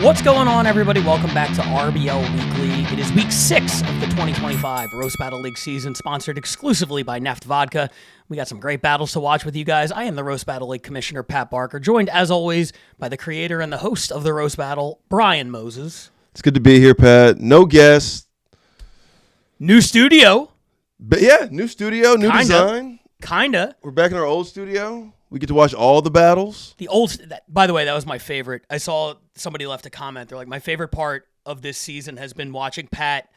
What's going on, everybody? Welcome back to RBL Weekly. It is week 6 of the 2025 Roast Battle League season, sponsored exclusively by Neft Vodka. We got some great battles to watch with you guys. I am the Roast Battle League Commissioner, Pat Barker, joined, as always, by the creator and the host of the Roast Battle, Brian Moses. It's good to be here, Pat. No guests. New studio. But yeah, new studio, new design. Kinda. We're back in our old studio. We get to watch all the battles. By the way, that was my favorite. I saw somebody left a comment. They're like, my favorite part of this season has been watching Pat,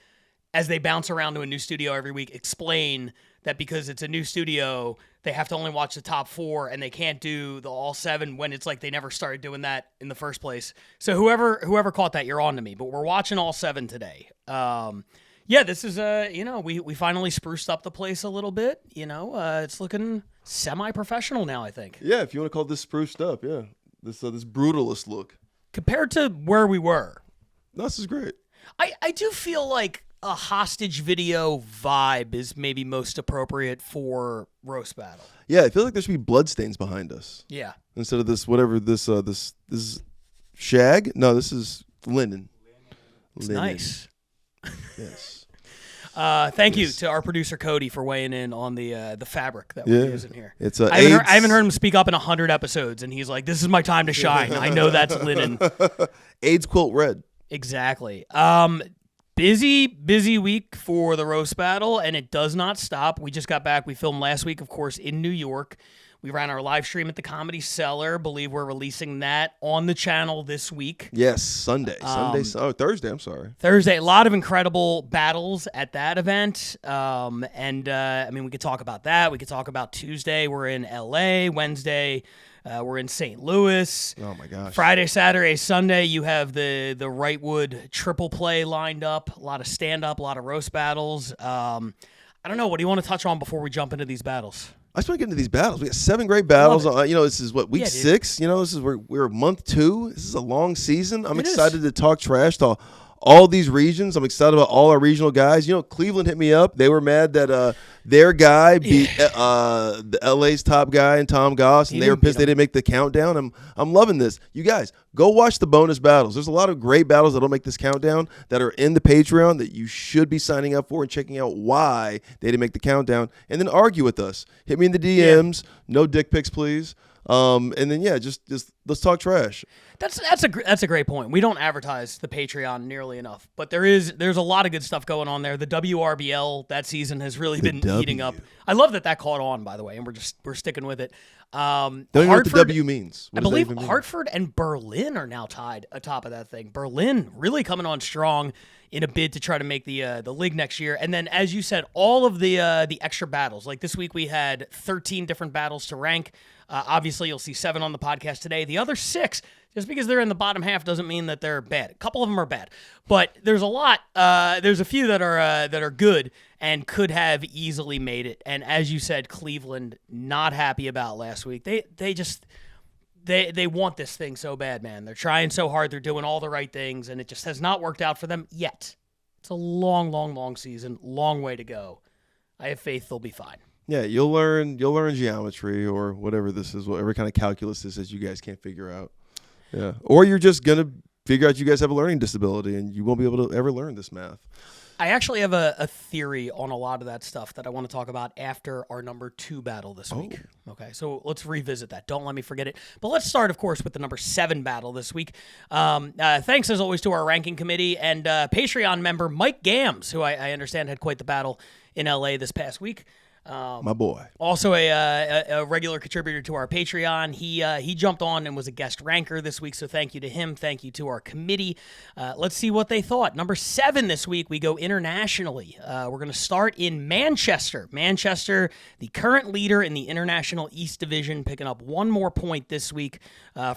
as they bounce around to a new studio every week, explain that because it's a new studio, they have to only watch the top 4 and they can't do the all 7 when it's like they never started doing that in the first place. So whoever caught that, you're on to me. But we're watching all 7 today. Yeah, this is we finally spruced up the place a little bit. It's looking semi-professional now, I think. Yeah, if you want to call this spruced up, yeah. This brutalist look. Compared to where we were. No, this is great. I do feel like a hostage video vibe is maybe most appropriate for Roast Battle. Yeah, I feel like there should be bloodstains behind us. Yeah. Instead of this, whatever, this is shag? No, this is linen. It's nice. Yes. Thank you to our producer Cody for weighing in on the fabric that we're using here. It's I haven't heard him speak up in 100 episodes, and he's like, "This is my time to shine." I know that's linen. AIDS quilt red. Exactly. Busy week for the Roast Battle, and it does not stop. We just got back. We filmed last week, of course, in New York. We ran our live stream at the Comedy Cellar. Believe we're releasing that on the channel this week. Yes, Thursday. I'm sorry. Thursday. A lot of incredible battles at that event. We could talk about that. We could talk about Tuesday. We're in LA. Wednesday, we're in St. Louis. Oh my gosh. Friday, Saturday, Sunday, you have the Wrightwood triple play lined up. A lot of stand-up, a lot of roast battles. I don't know. What do you want to touch on before we jump into these battles? I just want to get into these battles. We got 7 great battles. This is what, week 6? This is we're month 2. This is a long season. I'm excited to talk trash to all these regions. I'm excited about all our regional guys. Cleveland hit me up. They were mad that their guy beat the LA's top guy and Tom Goss, and they were pissed they didn't make the countdown. I'm loving this. You guys, go watch the bonus battles. There's a lot of great battles that don't make this countdown that are in the Patreon that you should be signing up for and checking out why they didn't make the countdown, and then argue with us. Hit me in the DMs. Yeah. No dick pics, please. And then just let's talk trash. That's a great point. We don't advertise the Patreon nearly enough, but there's a lot of good stuff going on there. The WRBL that season has really been heating up. I love that caught on, by the way, and we're sticking with it. Don't even know what the W means. I believe Hartford and Berlin are now tied atop of that thing. Berlin really coming on strong in a bid to try to make the league next year. And then, as you said, all of the extra battles. Like this week, we had 13 different battles to rank. Obviously, you'll see 7 on the podcast today. The other 6, just because they're in the bottom half doesn't mean that they're bad. A couple of them are bad, but there's a lot. There's a few that are good and could have easily made it. And as you said, Cleveland not happy about last week. They want this thing so bad, man. They're trying so hard. They're doing all the right things, and it just has not worked out for them yet. It's a long, long, long season, long way to go. I have faith they'll be fine. Yeah, you'll learn geometry or whatever this is, whatever kind of calculus this is you guys can't figure out. Yeah, or you're just gonna figure out you guys have a learning disability and you won't be able to ever learn this math. I actually have a theory on a lot of that stuff that I want to talk about after our number 2 battle this week. Okay, so let's revisit that. Don't let me forget it. But let's start, of course, with the number 7 battle this week. Thanks, as always, to our ranking committee and Patreon member Mike Gams, who I understand had quite the battle in LA this past week. My boy. Also a regular contributor to our Patreon. He jumped on and was a guest ranker this week, so thank you to him. Thank you to our committee. Let's see what they thought. Number 7 this week, we go internationally. We're going to start in Manchester. Manchester, the current leader in the International East Division, picking up 1 more point this week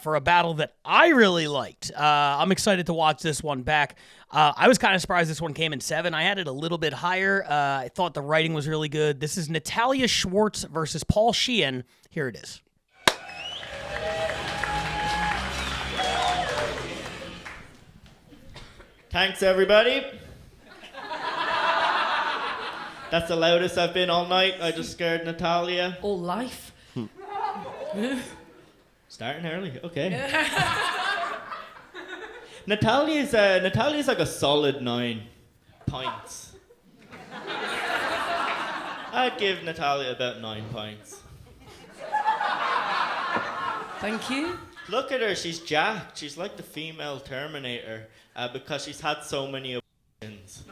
for a battle that I really liked. I'm excited to watch this one back. I was kind of surprised this one came in 7. I had it a little bit higher. I thought the writing was really good. This is Natalyia Schwartz versus Paul Sheen. Here it is. Thanks, everybody. That's the loudest I've been all night. I just scared Natalyia. All life. Starting early, okay. Natalyia like a solid 9 points. I'd give Natalyia about 9 points. Thank you. Look at her, she's jacked. She's like the female Terminator because she's had so many abortions.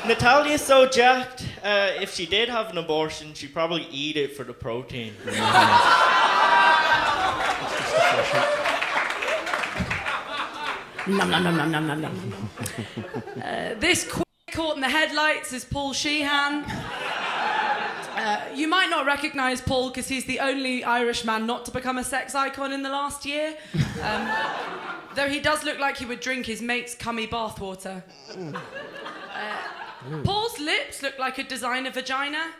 Natalya's so jacked, if she did have an abortion, she'd probably eat it for the protein. Nom, nom, nom, nom, nom, nom, nom. This caught in the headlights is Paul Sheehan. You might not recognise Paul because he's the only Irish man not to become a sex icon in the last year. Though he does look like he would drink his mate's cummy bathwater. Paul's lips look like a designer vagina.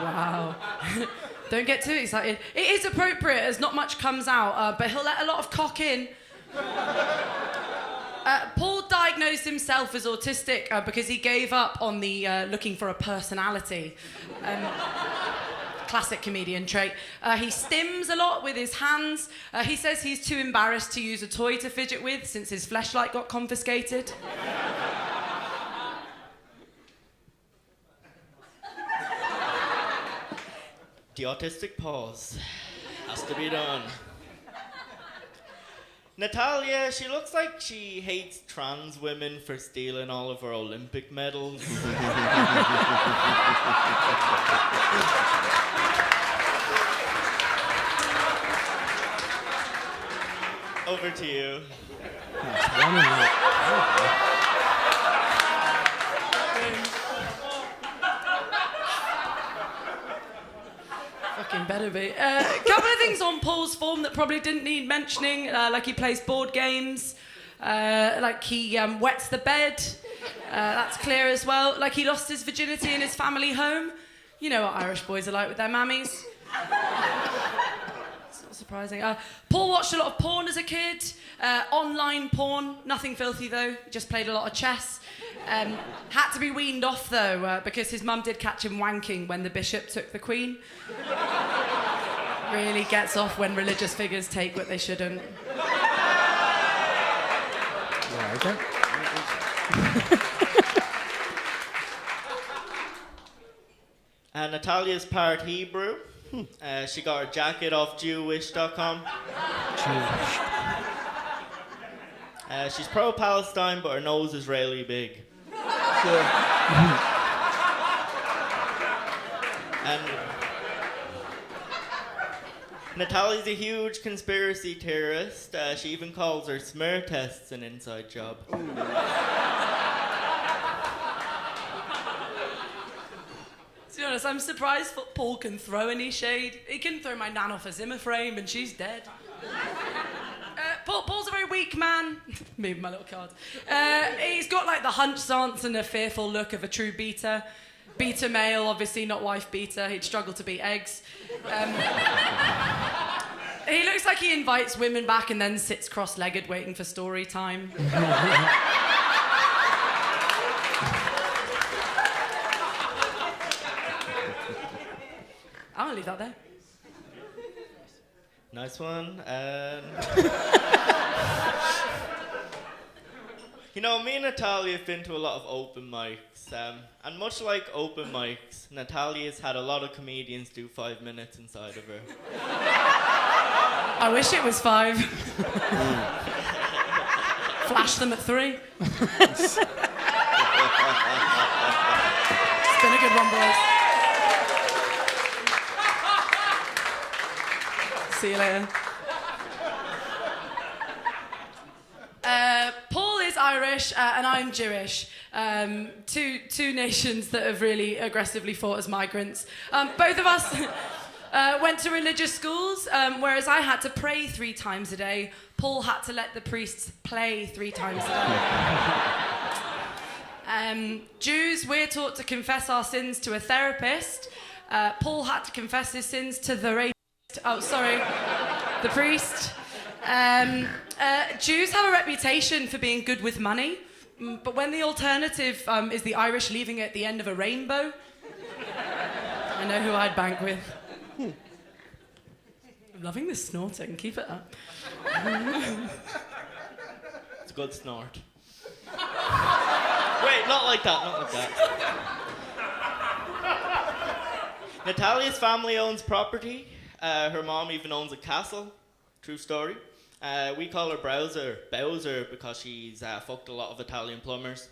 Wow. Don't get too excited. It is appropriate as not much comes out, but he'll let a lot of cock in. Paul diagnosed himself as autistic because he gave up on the looking for a personality. Classic comedian trait. He stims a lot with his hands. He says he's too embarrassed to use a toy to fidget with since his fleshlight got confiscated. The autistic pause has to be done. Natalyia, she looks like she hates trans women for stealing all of her Olympic medals. Over to you. Fucking better be. A couple of things on Paul's form that probably didn't need mentioning, like he plays board games, like he wets the bed, that's clear as well, like he lost his virginity in his family home. You know what Irish boys are like with their mammies. It's not surprising. Paul watched a lot of porn as a kid, online porn, nothing filthy though, just played a lot of chess. Had to be weaned off though, because his mum did catch him wanking when the bishop took the queen. Really gets off when religious figures take what they shouldn't. Natalya's part Hebrew. She got her jacket off Jewish.com. She's pro-Palestine, but her nose is really big. And Natalya's a huge conspiracy theorist. She even calls her smear tests an inside job. To be honest, I'm surprised Paul can throw any shade. He can throw my nan off a Zimmer frame and she's dead. Paul's a very weak man. Me with my little card. He's got like the hunch stance and a fearful look of a true beta. Beta male, obviously not wife beater. He'd struggle to beat eggs. He looks like he invites women back and then sits cross-legged waiting for story time. I'm gonna leave that there. Nice one. You know, me and Natalyia have been to a lot of open mics, and much like open mics, Natalya's had a lot of comedians do 5 minutes inside of her. I wish it was 5. Flash them at 3. It's been a good one, boys. See you later. Paul is Irish and I'm Jewish. Two nations that have really aggressively fought as migrants. Both of us went to religious schools, whereas I had to pray 3 times a day. Paul had to let the priests play 3 times a day. Jews, we're taught to confess our sins to a therapist. Paul had to confess his sins to the rapist. Oh, sorry, the priest. Jews have a reputation for being good with money, but when the alternative is the Irish leaving it at the end of a rainbow, I know who I'd bank with. Loving the snorting. Keep it up. It's a good snort. Wait, not like that, not like that. Natalyia's family owns property. Her mom even owns a castle. True story. We call her Bowser, because she's fucked a lot of Italian plumbers.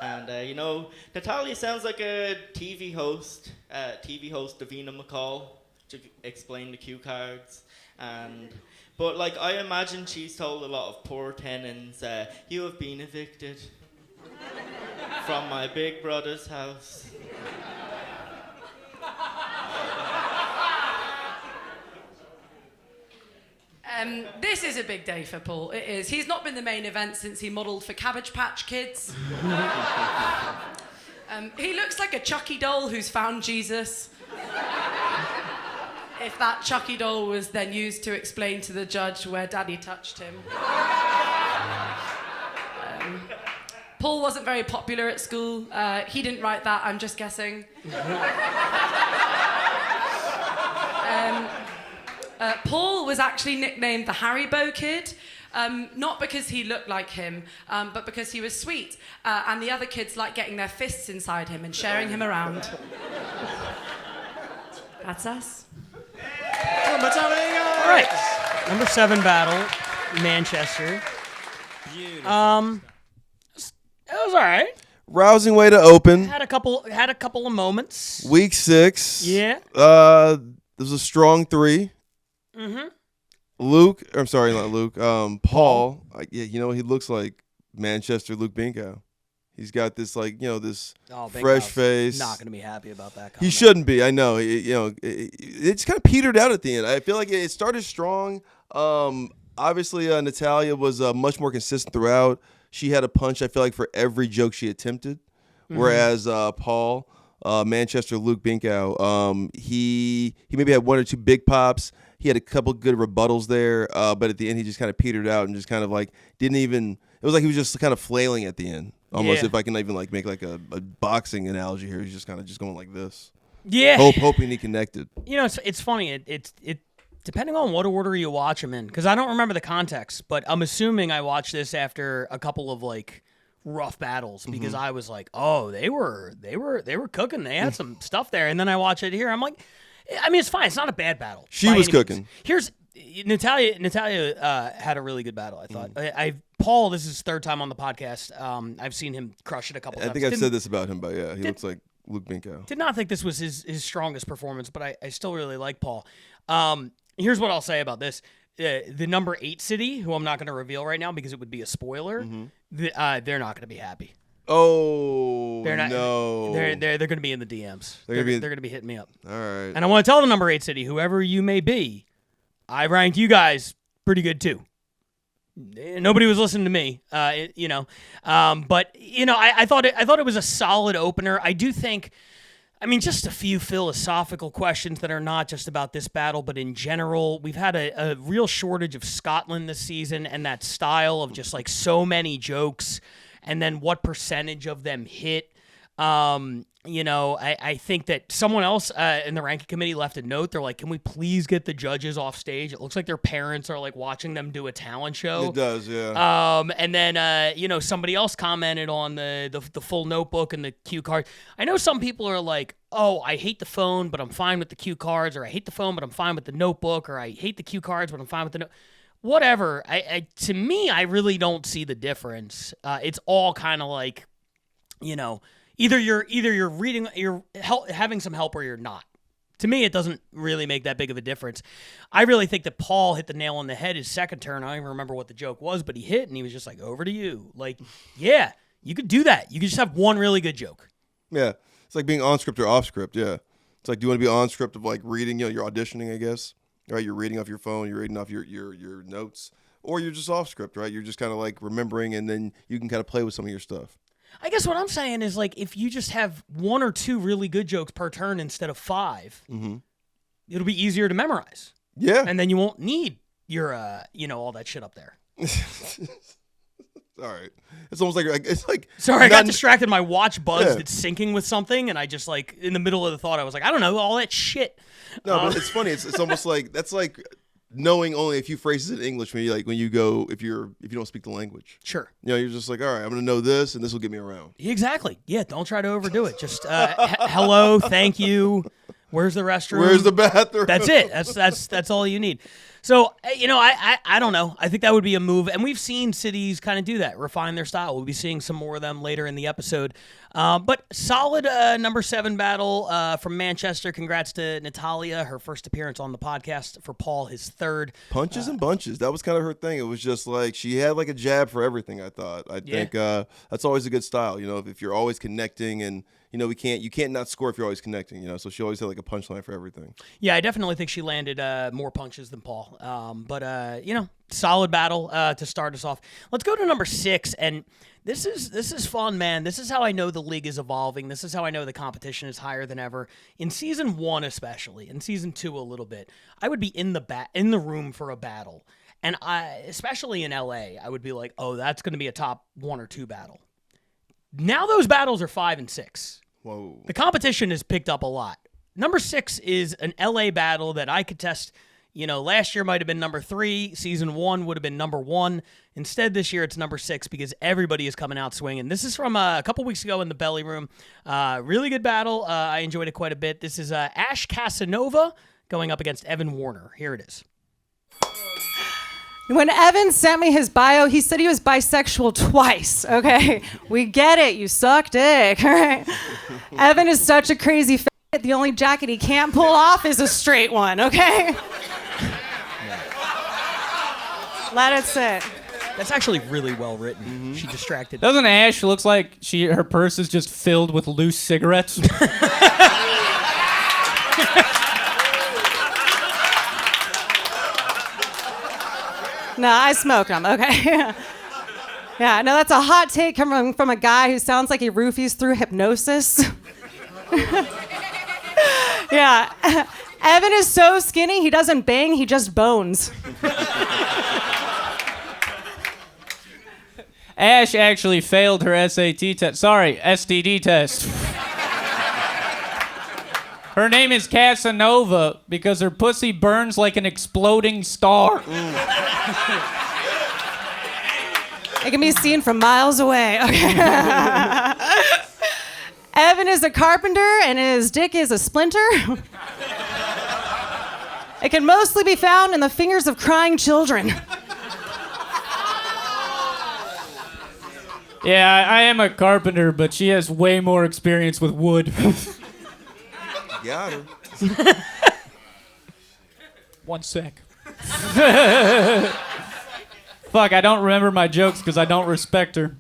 And, Natalyia sounds like a TV host Davina McCall, to explain the cue cards. But, I imagine she's told a lot of poor tenants, you have been evicted from my big brother's house. This is a big day for Paul. It is. He's not been the main event since he modelled for Cabbage Patch Kids. He looks like a Chucky doll who's found Jesus. If that Chucky doll was then used to explain to the judge where Daddy touched him. Paul wasn't very popular at school. He didn't write that, I'm just guessing. Paul was actually nicknamed the Haribo Kid, not because he looked like him, but because he was sweet, and the other kids liked getting their fists inside him and sharing him around. That's us. All right, number 7 battle, Manchester. It was all right. Rousing way to open. Had a couple of moments. Week 6. Yeah. There was a strong 3. Mm-hmm. Paul. He looks like Manchester Luke Binkow. He's got this this fresh face. Not gonna be happy about that comment. He shouldn't be. I know. It's kind of petered out at the end. I feel like it started strong. Obviously, Natalyia was much more consistent throughout. She had a punch, I feel like, for every joke she attempted. Mm-hmm. Whereas Paul, Manchester Luke Binkow, he maybe had 1 or 2 big pops. He had a couple good rebuttals there, but at the end he just kind of petered out and just kind of didn't even. It was like he was just kind of flailing at the end, almost. If I can even make a boxing analogy here, he's just kind of just going like this. Yeah, hoping he connected. It's funny. It depending on what order you watch him in, because I don't remember the context, but I'm assuming I watched this after a couple of rough battles, because I was like, oh, they were cooking. They had some stuff there, and then I watch it here. I'm like. I mean, it's fine. It's not a bad battle. She was cooking. Here's Natalyia had a really good battle, I thought. Paul, this is his 3rd time on the podcast. I've seen him crush it a couple times. I think I've said this about him, but yeah, he looks like Luke Binkow. Did not think this was his strongest performance, but I still really like Paul. Here's what I'll say about this. The number 8 city, who I'm not going to reveal right now because it would be a spoiler, they're not going to be happy. Oh, they're not, no. They're going to be in the DMs. They're going to be hitting me up. All right. And I want to tell the number 8 city, whoever you may be, I ranked you guys pretty good too. Nobody was listening to me, but I thought it was a solid opener. I do think, just a few philosophical questions that are not just about this battle, but in general, we've had a real shortage of Scotland this season, and that style of just so many jokes. And then what percentage of them hit? I think that someone else in the ranking committee left a note. They're like, can we please get the judges off stage? It looks like their parents are watching them do a talent show. It does, yeah. And then, somebody else commented on the full notebook and the cue card. I know some people are like, oh, I hate the phone, but I'm fine with the cue cards, or I hate the phone, but I'm fine with the notebook, or I hate the cue cards, but I'm fine with the whatever. To me, I really don't see the difference. It's all kind of either you're reading, you're having some help, or you're not. To me, it doesn't really make that big of a difference. I really think that Paul hit the nail on the head his second turn. I don't even remember what the joke was, but he hit, and he was just like, over to you. Yeah, you could do that. You could just have one really good joke. Yeah, it's like being on script or off script. Yeah, it's like, do you want to be on script of reading? You're auditioning, I guess. Right, you're reading off your phone, you're reading off your notes, or you're just off script, right? You're just kind of remembering, and then you can kind of play with some of your stuff. I guess what I'm saying is if you just have 1 or 2 really good jokes per turn instead of 5, it'll be easier to memorize. Yeah, and then you won't need your all that shit up there. All right. It's almost like it's like. Sorry, I got distracted. My watch buzzed. It's syncing with something, and I just like in the middle of the thought, I was like, I don't know, all that shit. No, but it's funny. It's almost like that's like knowing only a few phrases in English when you go if you don't speak the language. Sure. You're just like, all right, I'm gonna know this, and this will get me around. Exactly. Yeah. Don't try to overdo it. Just hello, thank you. Where's the restroom? Where's the bathroom? That's it. That's all you need. So, I don't know. I think that would be a move. And we've seen cities kind of do that, refine their style. We'll be seeing some more of them later in the episode. But solid number 7 battle from Manchester. Congrats to Natalyia, her first appearance on the podcast. For Paul, his third. Punches and bunches. That was kind of her thing. It was just like she had like a jab for everything, I thought. I think that's always a good style. If you're always connecting and you can't not score if you're always connecting, so she always had like a punchline for everything. Yeah, I definitely think she landed more punches than Paul. But solid battle to start us off. Let's go to number 6, and this is fun, man. This is how I know the league is evolving. This is how I know the competition is higher than ever. In season 1 especially, in season 2 a little bit, I would be in the room for a battle. And especially in LA, I would be like, oh, that's going to be a top 1 or 2 battle. Now those battles are 5 and 6. Whoa. The competition has picked up a lot. Number 6 is an LA battle that I could test. Last year might have been number 3. Season 1 would have been number 1. Instead, this year it's number 6 because everybody is coming out swinging. This is from a couple weeks ago in the Belly Room. Really good battle. I enjoyed it quite a bit. This is Ash Casanova going up against Evan Warner. Here it is. When Evan sent me his bio, he said he was bisexual twice, okay? We get it, you suck dick, all right? Evan is such a crazy f***. The only jacket he can't pull off is a straight one, okay? Let it sit. That's actually really well written. Mm-hmm. She distracted. Doesn't Ash looks like her purse is just filled with loose cigarettes? No, I smoke them, okay? Yeah, no, that's a hot take coming from a guy who sounds like he roofies through hypnosis. Yeah. Evan is so skinny, he doesn't bang, he just bones. Ash actually failed her SAT test. Sorry, STD test. Her name is Casanova because her pussy burns like an exploding star. It can be seen from miles away. Okay. Evan is a carpenter and his dick is a splinter. It can mostly be found in the fingers of crying children. Yeah, I am a carpenter, but she has way more experience with wood. Got her. One sec. Fuck, I don't remember my jokes because I don't respect her.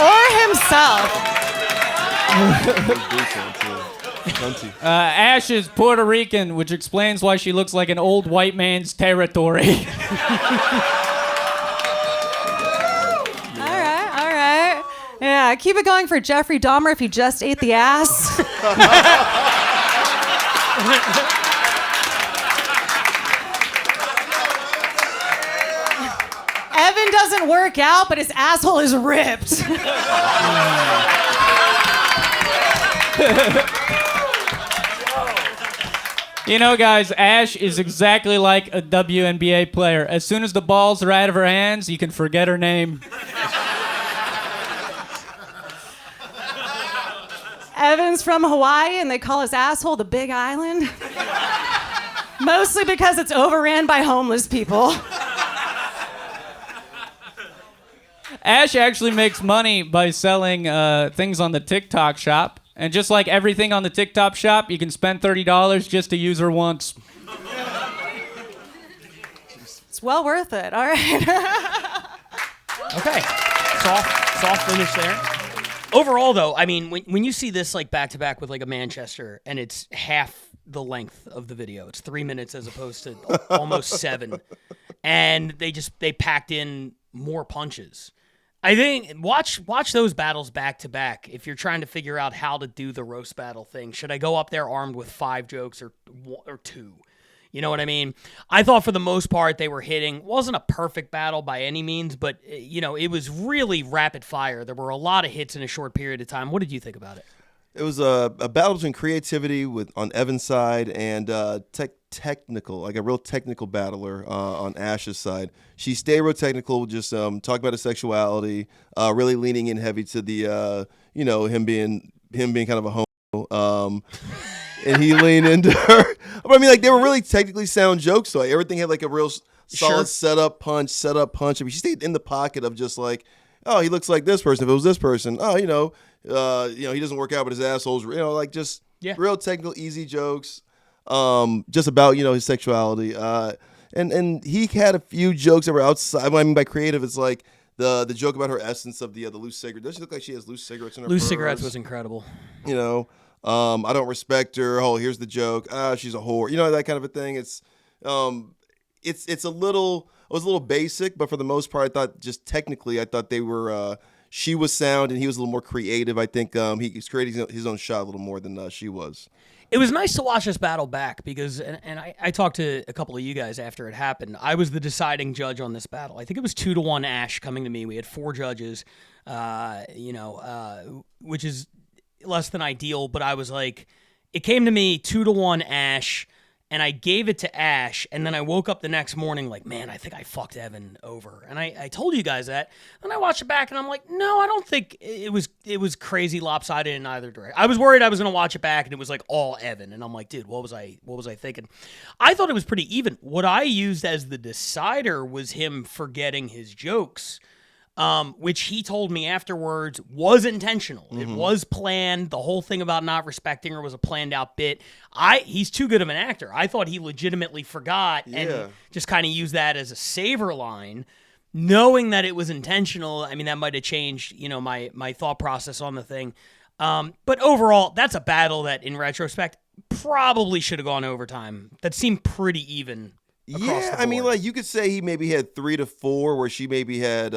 Or himself. Ash is Puerto Rican, which explains why she looks like an old white man's territory. All right. Yeah, keep it going for Jeffrey Dahmer if he just ate the ass. Evan doesn't work out, but his asshole is ripped. Guys, Ash is exactly like a WNBA player. As soon as the balls are out of her hands, you can forget her name. Evan's from Hawaii, and they call his asshole the Big Island. Mostly because it's overran by homeless people. Ash actually makes money by selling things on the TikTok shop. And just like everything on the TikTok shop, you can spend $30 just to use her once. It's well worth it. All right. Okay. Soft finish there. Overall, though, I mean, when you see this like back to back with like a Manchester, and it's half the length of the video, it's 3 minutes as opposed to almost 7, and they packed in more punches. I think watch those battles back to back if you're trying to figure out how to do the roast battle thing. Should I go up there armed with 5 jokes or 2? You know what I mean? I thought for the most part they were hitting. Wasn't a perfect battle by any means, but it was really rapid fire. There were a lot of hits in a short period of time. What did you think about it? It was a battle between creativity on Evan's side and technical, like a real technical battler on Ash's side. She stayed real technical, just talk about his sexuality, really leaning in heavy to the him being kind of a homo. And he leaned into her. But I mean, like, they were really technically sound jokes, so everything had like a real solid setup punch. I mean, she stayed in the pocket of just like, oh, he looks like this person. If it was this person, oh, he doesn't work out, but his asshole's, like just real technical, easy jokes, just about his sexuality. And he had a few jokes that were outside. I mean, by creative, it's like the joke about her essence of the loose cigarette. Doesn't she look like she has loose cigarettes in her purse? Loose cigarettes was incredible. I don't respect her. Oh, here's the joke. She's a whore. That kind of a thing. It's a little. It was a little basic, but for the most part, I thought just technically, I thought they were. She was sound, and he was a little more creative. I think he was creating his own shot a little more than she was. It was nice to watch this battle back because, and I talked to a couple of you guys after it happened. I was the deciding judge on this battle. I think it was 2-1 Ash coming to me. We had 4 judges, which is less than ideal, but I was like, it came to me 2-1 Ash, and I gave it to Ash, and then I woke up the next morning like, man, I think I fucked Evan over. And I told you guys that, and I watched it back, and I'm like, no, I don't think it was crazy lopsided in either direction. I was worried I was going to watch it back, and it was like all Evan, and I'm like, dude, what was I thinking? I thought it was pretty even. What I used as the decider was him forgetting his jokes, which he told me afterwards was intentional. Mm-hmm. It was planned. The whole thing about not respecting her was a planned out bit. He's too good of an actor. I thought he legitimately forgot and just kind of used that as a saver line, knowing that it was intentional. I mean, that might have changed, my thought process on the thing. But overall, that's a battle that, in retrospect, probably should have gone overtime. That seeed pretty even. Yeah, I mean, like, you could say he maybe had 3 to 4, where she maybe had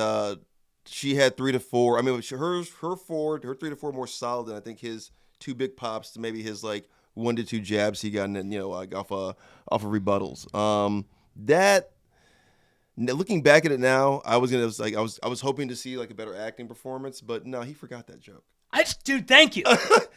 she had 3 to 4. I mean, her 3 to 4 more solid than I think his 2 big pops to maybe his like 1 to 2 jabs he got, and like off of rebuttals. That, looking back at it now, I was hoping to see like a better acting performance, but no, he forgot that joke. Dude, thank you.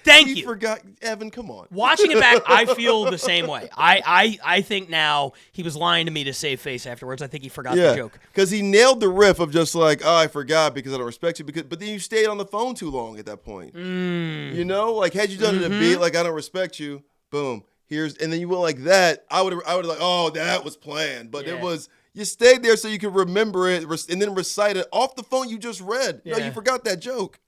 Thank you. He forgot. Evan, come on. Watching it back, I feel the same way. I think now he was lying to me to save face afterwards. I think he forgot the joke. Because he nailed the riff of just like, oh, I forgot because I don't respect you. But then you stayed on the phone too long at that point. Like, had you done it a beat, like, I don't respect you, boom, and then you went like that, I would have like, oh, that was planned. But it was, you stayed there so you could remember it and then recite it off the phone you just read. Yeah. No, you forgot that joke.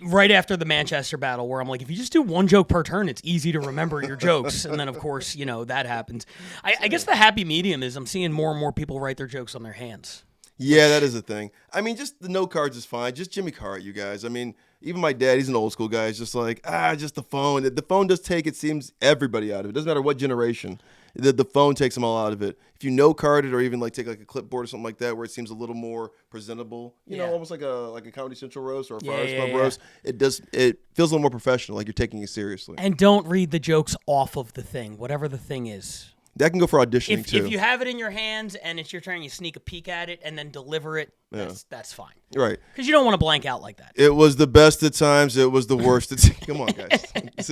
Right after the Manchester battle, where I'm like, if you just do 1 joke per turn, it's easy to remember your jokes. And then, of course, that happens. I guess the happy medium is I'm seeing more and more people write their jokes on their hands. Yeah, that is a thing. I mean, just the note cards is fine. Just Jimmy Carr, you guys. I mean, even my dad, he's an old school guy. He's just like, just the phone. The phone does take, it seems, everybody out of it. It doesn't matter what generation. The phone takes them all out of it. If you note card it or even like take like a clipboard or something like that where it seems a little more presentable, you know, almost like a Comedy Central roast or a Friars Club roast, it feels a little more professional, like you're taking it seriously. And don't read the jokes off of the thing, whatever the thing is. That can go for auditioning too. If you have it in your hands and it's your turn, you sneak a peek at it and then deliver it, that's fine. Right. Because you don't want to blank out like that. It was the best at times. It was the worst at times. Come on, guys. This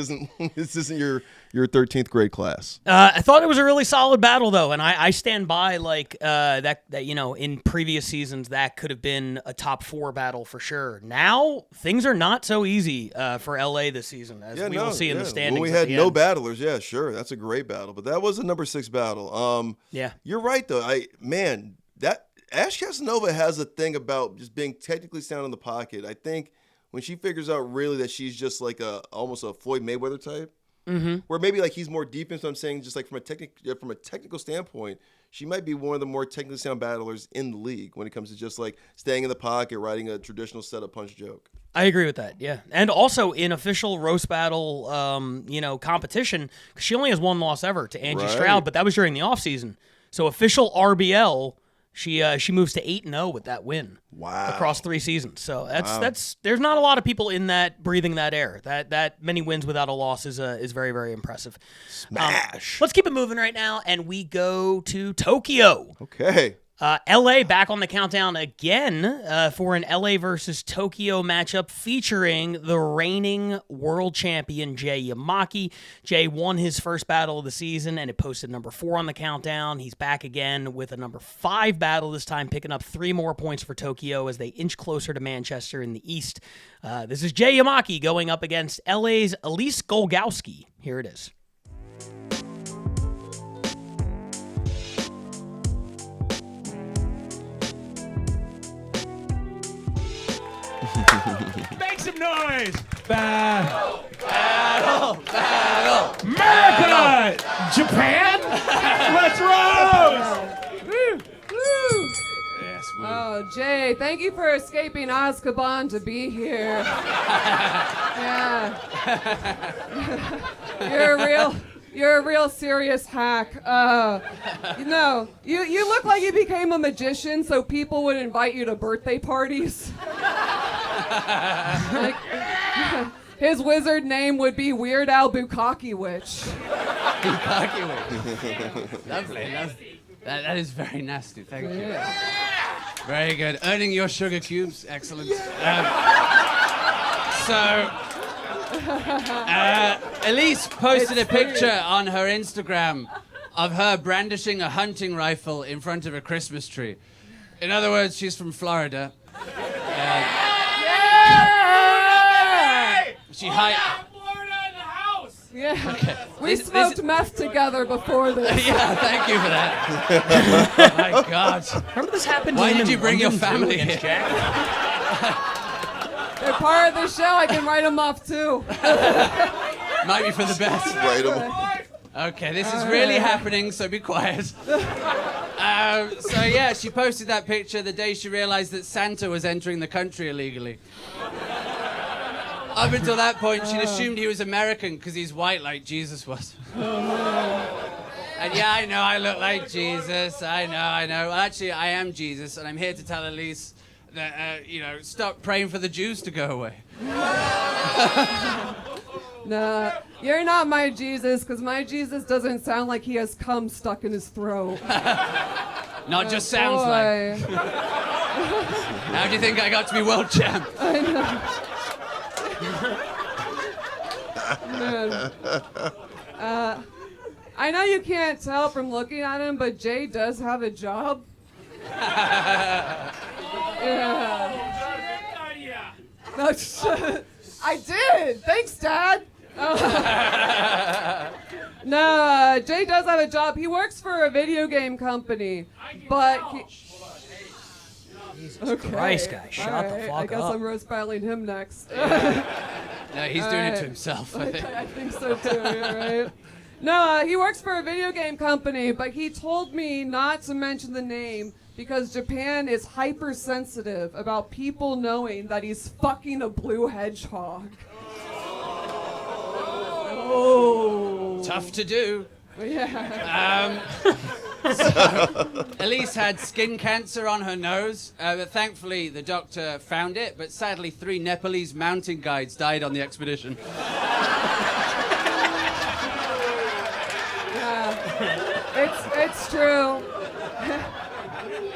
isn't your 13th grade class. I thought it was a really solid battle, though, and I stand by like that in previous seasons that could have been a top 4 battle for sure. Now things are not so easy for LA this season, as we will see in the standings. When we had no battlers, sure, that's a great battle, but that was a number 6 battle. You're right though. That Ash Casanova has a thing about just being technically sound in the pocket. I think when she figures out really that she's just like almost a Floyd Mayweather type. Mm-hmm. Where maybe like he's more defense. I'm saying just like from a technical standpoint, she might be one of the more technically sound battlers in the league when it comes to just like staying in the pocket, writing a traditional setup punch joke. I agree with that. Yeah, and also in official roast battle, competition, she only has 1 loss ever to Angie Stroud, but that was during the offseason. So official RBL, She moves to 8-0 with that win. Wow. Across 3 seasons. So that's there's not a lot of people in that breathing that air. That many wins without a loss is very, very impressive. Smash. Let's keep it moving right now, and we go to Tokyo. Okay. LA back on the countdown again for an LA versus Tokyo matchup featuring the reigning world champion Jay Yamaki. Jay won his first battle of the season, and it posted number 4 on the countdown. He's back again with a number 5 battle this time, picking up 3 more points for Tokyo as they inch closer to Manchester in the East. This is Jay Yamaki going up against LA's Elise Golgowski. Here it is. Make some noise! Battle. America! Japan? Let's roast! Yes, Oh, Jay, thank you for escaping Azkaban to be here. Yeah. You're a real serious hack. You look like you became a magician so people would invite you to birthday parties. Like, his wizard name would be Weird Al Bukkake Witch. Lovely. That is very nasty. Thank you. Very good. Earning your sugar cubes. Excellent. Elise posted a picture on her Instagram of her brandishing a hunting rifle in front of a Christmas tree. In other words, she's from Florida. She Yeah. Okay. We smoked meth together before this. Yeah, thank you for that. Oh my God. Remember this happened to Why him did in you bring your London, too, family against here? Jack? They're part of the show. I can write them off too. Might be for the best. Right. Okay, this is really happening, so be quiet. She posted that picture the day she realized that Santa was entering the country illegally. Up until that point, she'd assumed he was American because he's white like Jesus was. And yeah, I know I look like Jesus. I know. Well, actually, I am Jesus, and I'm here to tell Elise that, stop praying for the Jews to go away. Nah, you're not my Jesus, because my Jesus doesn't sound like he has cum stuck in his throat. Not just sounds like. How do you think I got to be world champ? I know. Man. I know you can't tell from looking at him, but Jay does have a job. Yeah. No, I did. Thanks, Dad. No, Jay does have a job. He works for a video game company, but Okay. Christ, guys, shut the fuck up. I guess I'm roast battling him next. No, he's doing it to himself, I think. I think so too, yeah, right? No, he works for a video game company, but he told me not to mention the name because Japan is hypersensitive about people knowing that he's fucking a blue hedgehog. Oh. Tough to do. Yeah. Elise had skin cancer on her nose, but thankfully the doctor found it, but sadly 3 Nepalese mountain guides died on the expedition. It's true.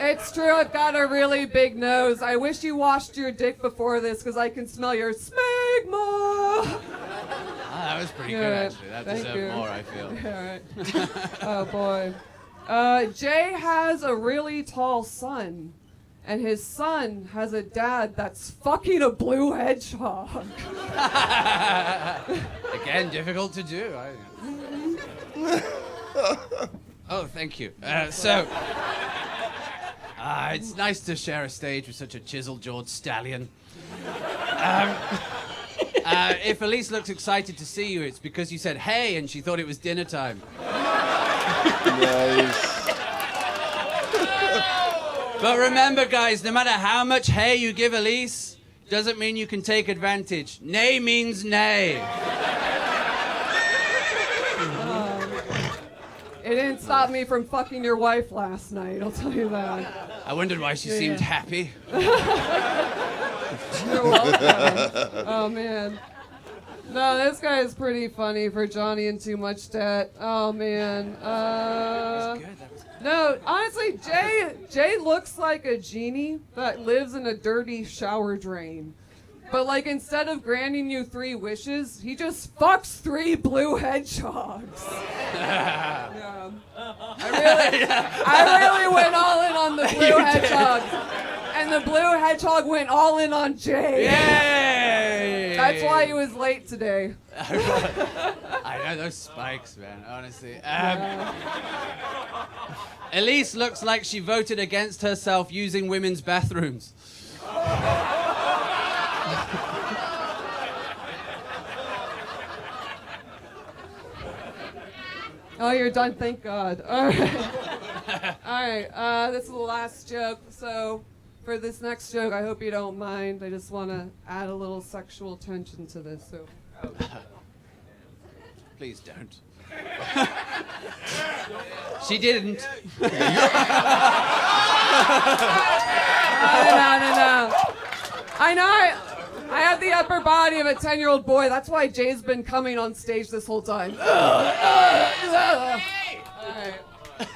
It's true, I've got a really big nose. I wish you washed your dick before this because I can smell your smegma. That was pretty good, actually. That deserved more, I feel. Yeah, right. Oh, boy. Jay has a really tall son, and his son has a dad that's fucking a blue hedgehog. Again, difficult to do. Oh, thank you. It's nice to share a stage with such a chiseled-jawed stallion. If Elise looks excited to see you, it's because you said hey and she thought it was dinner time. Nice. But remember, guys, no matter how much hey you give Elise, doesn't mean you can take advantage. Nay means nay. It didn't stop me from fucking your wife last night, I'll tell you that. I wondered why she seemed happy. You're welcome. Oh, man. No, this guy is pretty funny for Johnny in Too Much Debt. Oh, man. No, honestly, Jay looks like a genie that lives in a dirty shower drain. But, like, instead of granting you 3 wishes, he just fucks 3 blue hedgehogs. Yeah. I really went all in on the blue hedgehog. And the blue hedgehog went all in on Jay. Yay! That's why he was late today. I know those spikes, man, honestly. Elise looks like she voted against herself using women's bathrooms. Oh, you're done, thank God. All right. All right, this is the last joke. So for this next joke, I hope you don't mind. I just want to add a little sexual tension to this. So. Please don't. She didn't. No. I know I have the upper body of a 10-year-old boy. That's why Jay's been coming on stage this whole time. All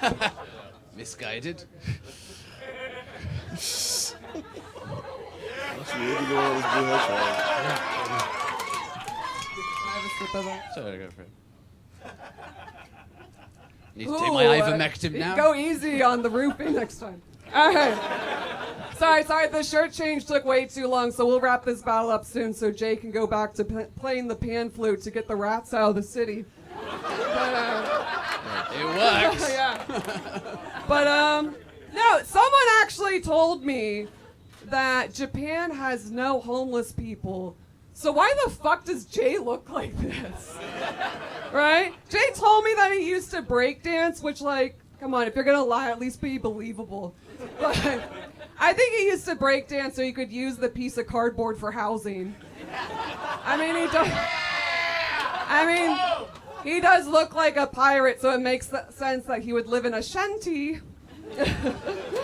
right. Misguided. That's weird to go on this blue hedgehog. Have a sip of that. Sorry, go for it. Need to take my ivermectin now. Go easy on the roofing next time. All right. Sorry, the shirt change took way too long, so we'll wrap this battle up soon so Jay can go back to playing the pan flute to get the rats out of the city. It works. Yeah. But, no, someone actually told me that Japan has no homeless people. So why the fuck does Jay look like this? Right? Jay told me that he used to break dance, which, like, come on, if you're gonna lie, at least be believable. But I think he used to break dance so he could use the piece of cardboard for housing. He does look like a pirate, so it makes sense that he would live in a shanty.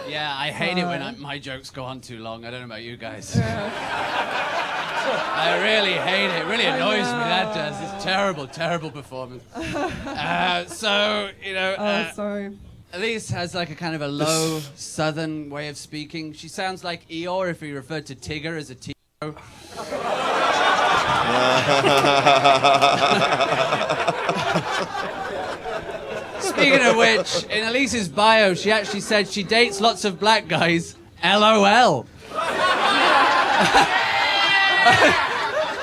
Yeah, I hate it when my jokes go on too long. I don't know about you guys. I really hate it. It really annoys me. That does. It's terrible, terrible performance. Sorry. Elise has like a kind of a low southern way of speaking. She sounds like Eeyore if we referred to Tigger as a T-O. Speaking of which, in Elise's bio, she actually said she dates lots of black guys. LOL.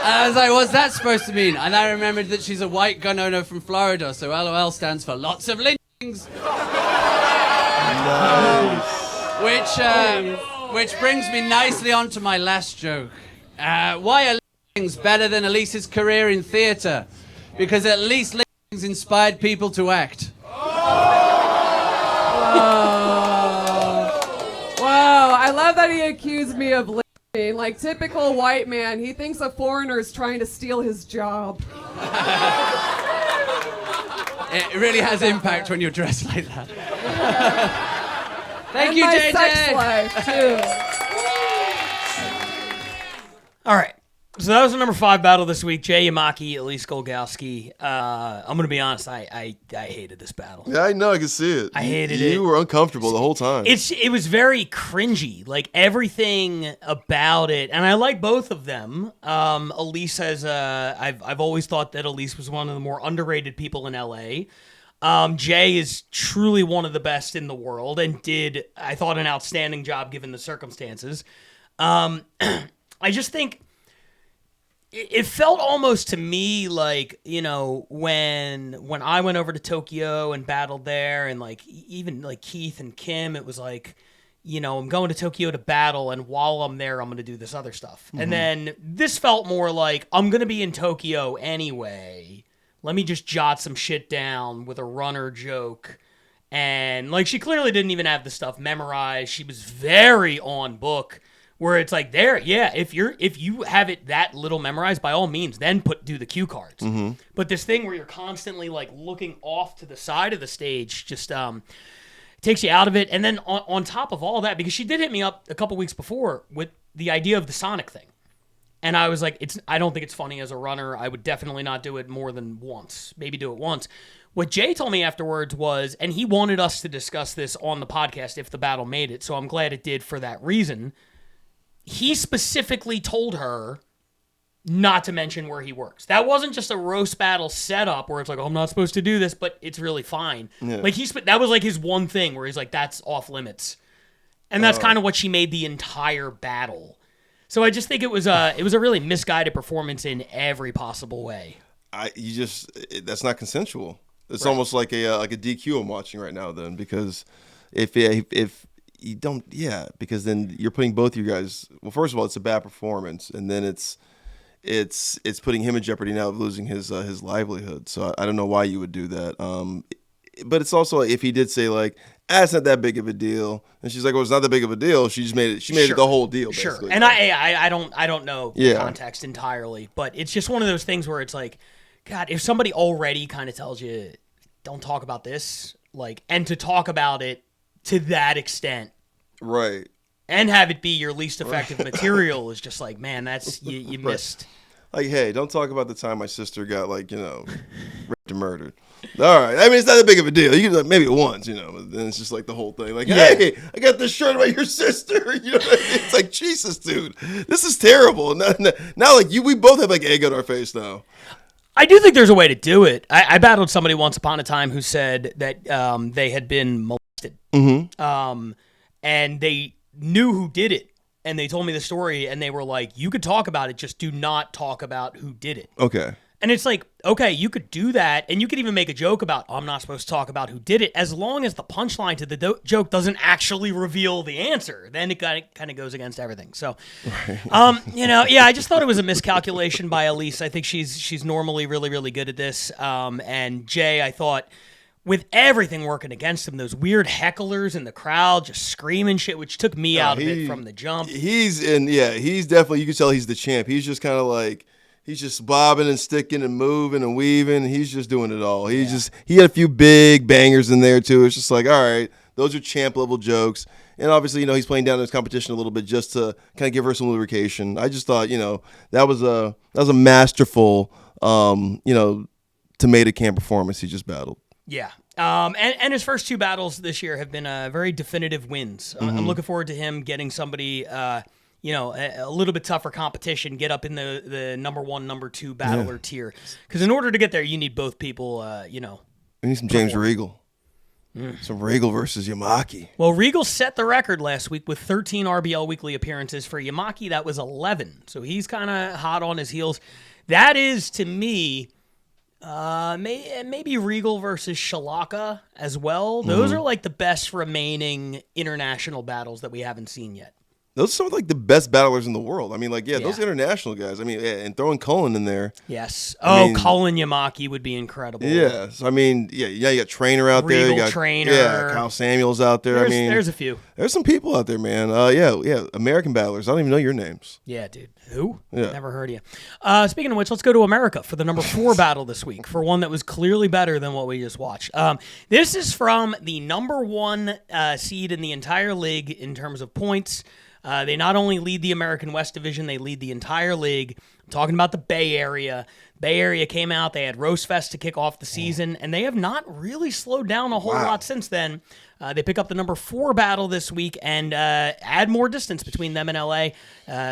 And I was like, what's that supposed to mean? And I remembered that she's a white gun owner from Florida, so LOL stands for lots of lynchings. Nice. Which brings me nicely on to my last joke. Why are lynchings better than Elise's career in theatre? Because at least lynchings inspired people to act. Wow, I love that he accused me of lynching. Like typical white man, he thinks a foreigner is trying to steal his job. It really has impact when you're dressed like that. Thank and you, my JJ. Sex life too. All right. So that was the number 5 battle this week. Jay Yamaki, Elise Golgowski. I'm going to be honest. I hated this battle. Yeah, I know. I can see it. I hated it. You were uncomfortable the whole time. It was very cringy. Like everything about it. And I like both of them. Elise has, I've always thought that Elise was one of the more underrated people in LA. Jay is truly one of the best in the world and did, I thought, an outstanding job given the circumstances. I just think it felt almost to me like, you know, when I went over to Tokyo and battled there, and like even like Keith and Kim, it was like, you know, I'm going to Tokyo to battle, and while I'm there, I'm going to do this other stuff. Mm-hmm. And then this felt more like, I'm going to be in Tokyo anyway. Let me just jot some shit down with a runner joke. And like, she clearly didn't even have the stuff memorized. She was very on book. Where it's like if you have it that little memorized, by all means, then do the cue cards. Mm-hmm. But this thing where you're constantly like looking off to the side of the stage, just to takes you out of it. And then on top of all that, because she did hit me up a couple weeks before with the idea of the Sonic thing. And I was like, I don't think it's funny as a runner. I would definitely not do it more than once, maybe do it once. What Jay told me afterwards was, and he wanted us to discuss this on the podcast if the battle made it, so I'm glad it did for that reason. He specifically told her not to mention where he works. That wasn't just a roast battle setup where it's like, oh, I'm not supposed to do this, but it's really fine. Yeah. Like that was like his one thing where he's like, that's off limits. And that's kind of what she made the entire battle. So I just think it was a really misguided performance in every possible way. That's not consensual. It's almost like a DQ I'm watching right now then, because if you don't, because then you're putting both of you guys. Well, first of all, it's a bad performance, and then it's putting him in jeopardy now of losing his livelihood. So I don't know why you would do that. But it's also if he did say like, it's not that big of a deal, and she's like, well, it's not that big of a deal. She just made it. She made it the whole deal. Basically. Sure. And I don't know the context entirely, but it's just one of those things where it's like, God, if somebody already kind of tells you, don't talk about this, like, and to talk about it to that extent, right, and have it be your least effective material is just like, man, that's you missed. Like, hey, don't talk about the time my sister got raped and murdered. All right, I mean, it's not that big of a deal. You can maybe once, but then it's just like the whole thing. Like, hey, I got this shirt about your sister. It's like, Jesus, dude, this is terrible. Now like we both have like egg on our face now. I do think there's a way to do it. I battled somebody once upon a time who said that they had been molested. Mm-hmm. And they knew who did it. And they told me the story, and they were like, you could talk about it, just do not talk about who did it. Okay. And it's like, okay, you could do that, and you could even make a joke about, I'm not supposed to talk about who did it, as long as the punchline to the joke doesn't actually reveal the answer. Then it kind of goes against everything. So, I just thought it was a miscalculation by Elise. I think she's normally really, really good at this. And Jay, I thought, with everything working against him, those weird hecklers in the crowd just screaming shit, which took me out of it from the jump. He's definitely, you can tell he's the champ. He's just kind of like, he's just bobbing and sticking and moving and weaving. He's just doing it all. He had a few big bangers in there too. It's just like, all right, those are champ level jokes. And obviously, he's playing down his competition a little bit just to kind of give her some lubrication. I just thought, that was a masterful, tomato can performance he just battled. Yeah. And his first two battles this year have been very definitive wins. Mm-hmm. I'm looking forward to him getting somebody, a little bit tougher competition, get up in the number one, number two battler tier. Because in order to get there, you need both people, We need some James Regal. Some Regal versus Yamaki. Well, Regal set the record last week with 13 RBL Weekly appearances. For Yamaki, that was 11. So he's kind of hot on his heels. That is, to me... maybe Regal versus Shalaka as well. Those are like the best remaining international battles that we haven't seen yet. Those are some of like the best battlers in the world. I mean, those international guys. I mean, and throwing Cullen in there. Yes. Cullen Yamaki would be incredible. Yes. I mean, you got Trainer out there. You got Trainer. Yeah, Kyle Samuels out there. There's a few. There's some people out there, man. American battlers. I don't even know your names. Yeah, dude. Who? Yeah. Never heard of you. Speaking of which, let's go to America for the number 4 battle this week, for one that was clearly better than what we just watched. This is from the number 1 seed in the entire league in terms of points. They not only lead the American West Division, they lead the entire league. I'm talking about the Bay Area. Bay Area came out. They had Roast Fest to kick off the season, and they have not really slowed down a whole lot since then. They pick up the number 4 battle this week and add more distance between them and LA.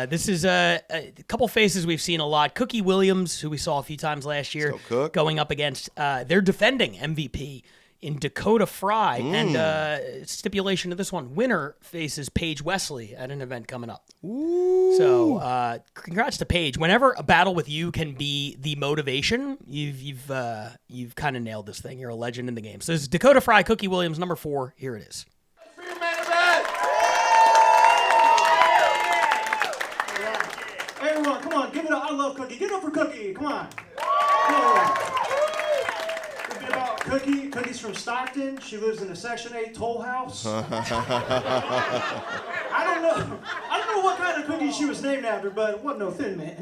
This is a couple faces we've seen a lot. Cookie Williams, who we saw a few times last year, going up against their defending MVP in Dakota Fry. And stipulation to this one, winner faces Paige Wesley at an event coming up. Ooh. So congrats to Paige. Whenever a battle with you can be the motivation, you've kind of nailed this thing. You're a legend in the game. So this is Dakota Fry, Cookie Williams, number 4. Here it is. Hey, everyone, come on, give it up. I love Cookie. Give it up for Cookie. Come on. It's been about Cookie. Cookie's from Stockton. She lives in a Section 8 toll house. I don't know what kind of cookie she was named after, but it wasn't no Thin Man.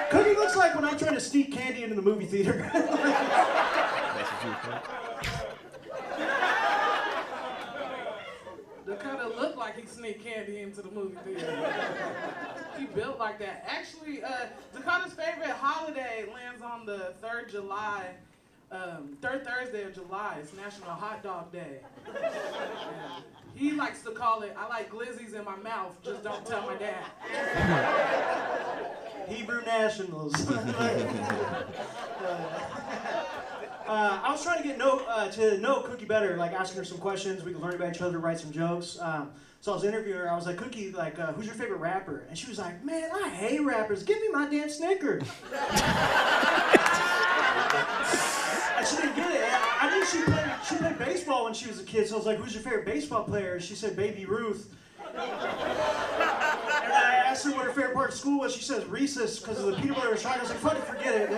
Cookie looks like when I'm trying to sneak candy into the movie theater. Dakota looked like he sneaked candy into the movie theater. He built like that. Actually, Dakota's favorite holiday lands on the third Thursday of July. It's National Hot Dog Day. He likes to call it, I like glizzies in my mouth, just don't tell my dad. Hebrew Nationals. I was trying to get to know Cookie better, like asking her some questions. We could learn about each other, write some jokes. So I was interviewing her. I was like, Cookie, like, who's your favorite rapper? And she was like, man, I hate rappers. Give me my damn Snickers. And she didn't get it. I knew she played baseball when she was a kid. So I was like, who's your favorite baseball player? And she said, Baby Ruth. And I asked her what her favorite part of school was. She says recess because of the people that were trying. I was like, fucking forget it.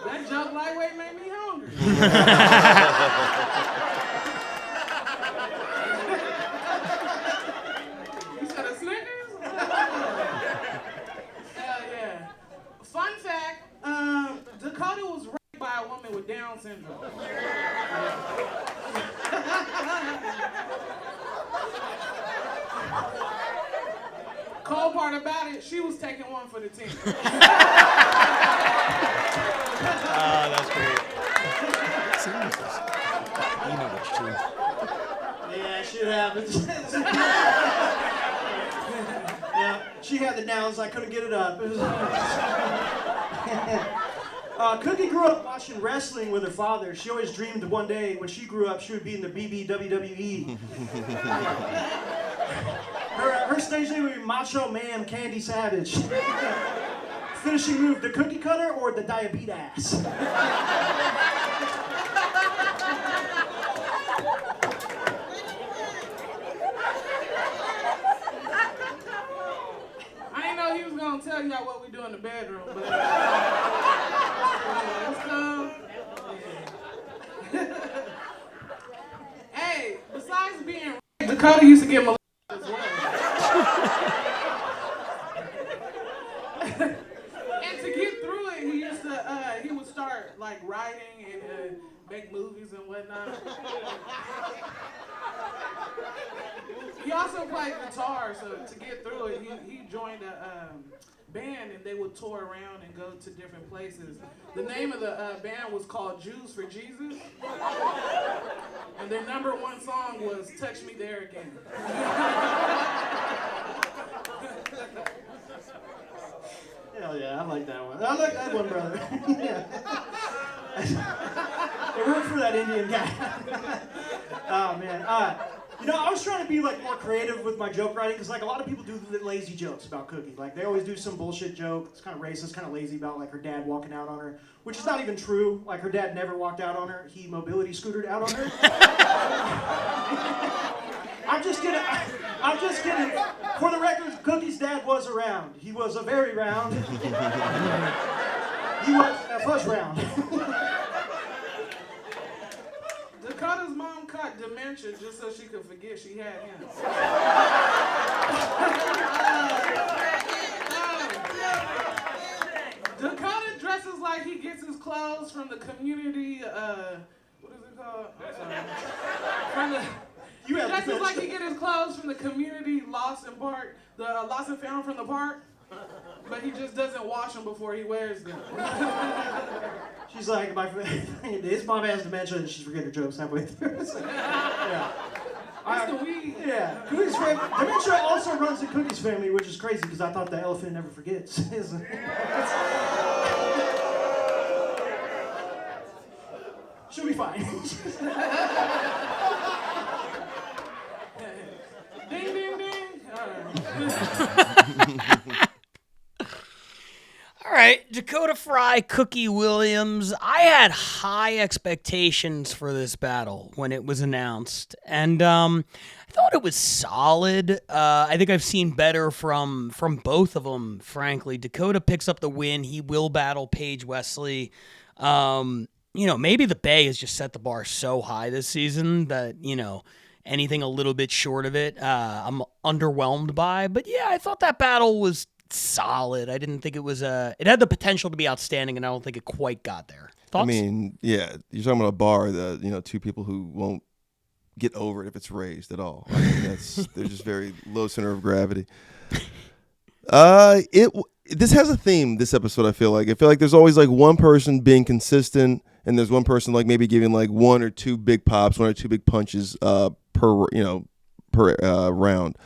That joke lightweight made me hungry. You said a Snickers? Hell yeah. Fun fact, Dakota was raped by a woman with Down syndrome. Cold part about it, she was taking one for the team. That's great. You know that's true. Yeah, shit happens. Yeah, she had the downs. I couldn't get it up. Cookie grew up watching wrestling with her father. She always dreamed one day when she grew up she would be in the WWE. Her stage name would be Macho Man Candy Savage. Finishing move, the cookie cutter or the diabetes? I didn't know he was gonna tell y'all what we do in the bedroom, but let's go. Hey, besides being Dakota used to get molested as well. And to get through it, he would start like writing and make movies and whatnot. He also played guitar, so to get through it, he joined a band and they would tour around and go to different places. The name of the band was called Jews for Jesus, and their #1 song was "Touch Me There Again." Hell yeah, I like that one. I like that one, brother. Yeah. They root for that Indian guy. Oh man. You know, I was trying to be like more creative with my joke writing because like a lot of people do lazy jokes about Cookie. Like they always do some bullshit joke. It's kind of racist, kind of lazy about like her dad walking out on her, which is not even true. Like her dad never walked out on her. He mobility scootered out on her. I'm just kidding. For the record, Cookie's dad was around. He was a very round. He was a first round. Dakota's mom caught dementia just so she could forget she had him. Dakota dresses like he gets his clothes from the community, what is it called? I'm sorry. He dresses like he gets his clothes from the community lost and park, the lost and found from the park, but he just doesn't wash them before he wears them. She's like, his mom has dementia and she's forgetting her jokes halfway through. Yeah. That's the weed. Yeah. Cookie's dementia also runs in Cookie's family, which is crazy because I thought the elephant never forgets. She'll be fine. Ding, ding, ding. All right. All right, Dakota Fry, Cookie Williams. I had high expectations for this battle when it was announced, and I thought it was solid. I think I've seen better from both of them, frankly. Dakota picks up the win. He will battle Paige Wesley. Maybe the Bay has just set the bar so high this season that, anything a little bit short of it, I'm underwhelmed by. But yeah, I thought that battle was solid. I didn't think it was it had the potential to be outstanding, and I don't think it quite got there. Thoughts? I mean, yeah, you're talking about a bar that, two people who won't get over it if it's raised at all. I mean, they're just very low center of gravity. This has a theme, this episode. I feel like there's always like one person being consistent, and there's one person like maybe giving like one or two big pops, one or two big punches per round.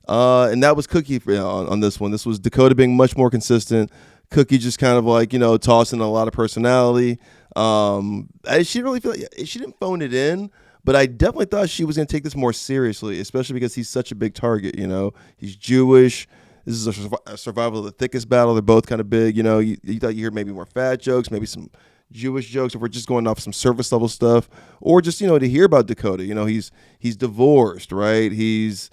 And that was Cookie on this one. This was Dakota being much more consistent. Cookie just kind of like, tossing a lot of personality. She didn't phone it in, but I definitely thought she was going to take this more seriously, especially because he's such a big target. He's Jewish. This is a survival of the thickest battle. They're both kind of big. You thought you hear maybe more fat jokes, maybe some Jewish jokes, if we're just going off some surface level stuff, or just to hear about Dakota. He's divorced, right? He's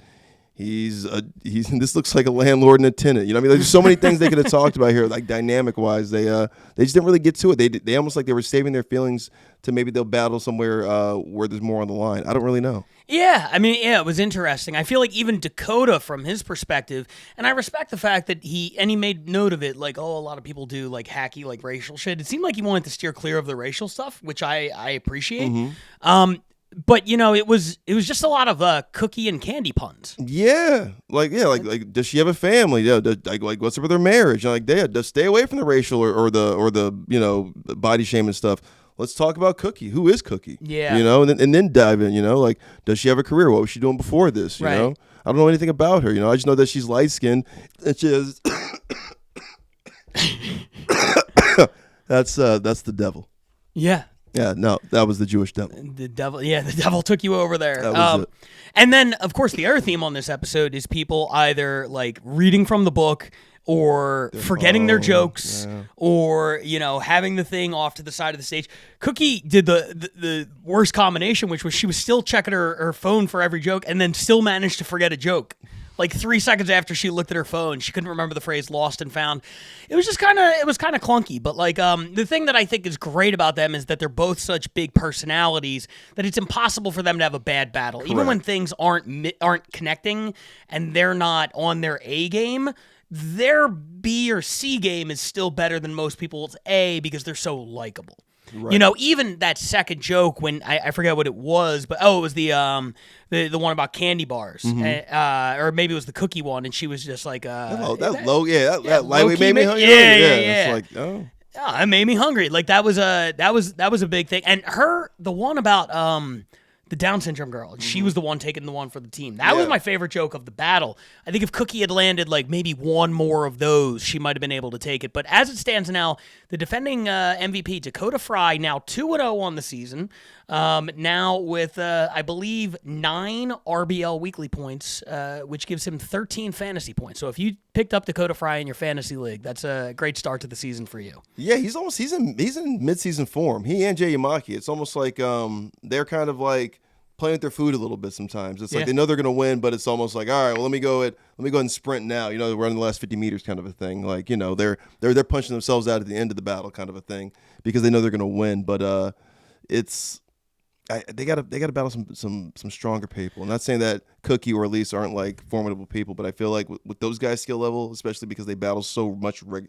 this looks like a landlord and a tenant. There's so many things they could have talked about here, like dynamic wise. They just didn't really get to it. They almost like they were saving their feelings to maybe they'll battle somewhere where there's more on the line. I don't really know. Yeah, it was interesting. I feel like even Dakota, from his perspective, and I respect the fact that he made note of it, like, a lot of people do like hacky, like racial shit. It seemed like he wanted to steer clear of the racial stuff, which I appreciate. Mm-hmm. But it was just a lot of cookie and candy puns. Yeah, like does she have a family? Yeah, like what's up with her marriage? Just stay away from the racial or the body shaming stuff. Let's talk about Cookie. Who is Cookie? Yeah, and then dive in. Like, does she have a career? What was she doing before this? Right. I don't know anything about her. I just know that she's light skinned. And she has that's the devil. Yeah. Yeah, no, that was the Jewish devil. The devil took you over there. That was it. And then, of course, the other theme on this episode is people either like reading from the book or forgetting their jokes, or having the thing off to the side of the stage. Cookie did the worst combination, which was she was still checking her phone for every joke, and then still managed to forget a joke. Like 3 seconds after she looked at her phone, she couldn't remember the phrase "lost and found." It was kind of clunky. But like the thing that I think is great about them is that they're both such big personalities that it's impossible for them to have a bad battle. Correct. Even when things aren't connecting and they're not on their A game, their B or C game is still better than most people's A because they're so likable. Right. Even that second joke when I forget what it was, but it was the one about candy bars, mm-hmm. Or maybe it was the cookie one, and she was just like, that lightweight made me hungry. Yeah. It's like, it made me hungry. Like that was a big thing, and the one about the Down syndrome girl, and she was the one taking the one for the team. That was my favorite joke of the battle. I think if Cookie had landed like maybe one more of those, she might have been able to take it. But as it stands now, the defending MVP, Dakota Fry, now 2-0 on the season. Now with, I believe, 9 RBL Weekly points, which gives him 13 fantasy points. So if you picked up Dakota Fry in your fantasy league, that's a great start to the season for you. Yeah, he's in mid-season form. He and Jay Yamaki. It's almost like they're kind of like playing with their food a little bit sometimes. It's like they know they're going to win, but it's almost like, all right, well, let me go ahead and sprint now. We're on the last 50 meters kind of a thing. Like, they're punching themselves out at the end of the battle kind of a thing because they know they're going to win. But they got to battle some stronger people. I'm not saying that Cookie or Elise aren't like formidable people, but I feel like with those guys' skill level, especially because they battle so regularly.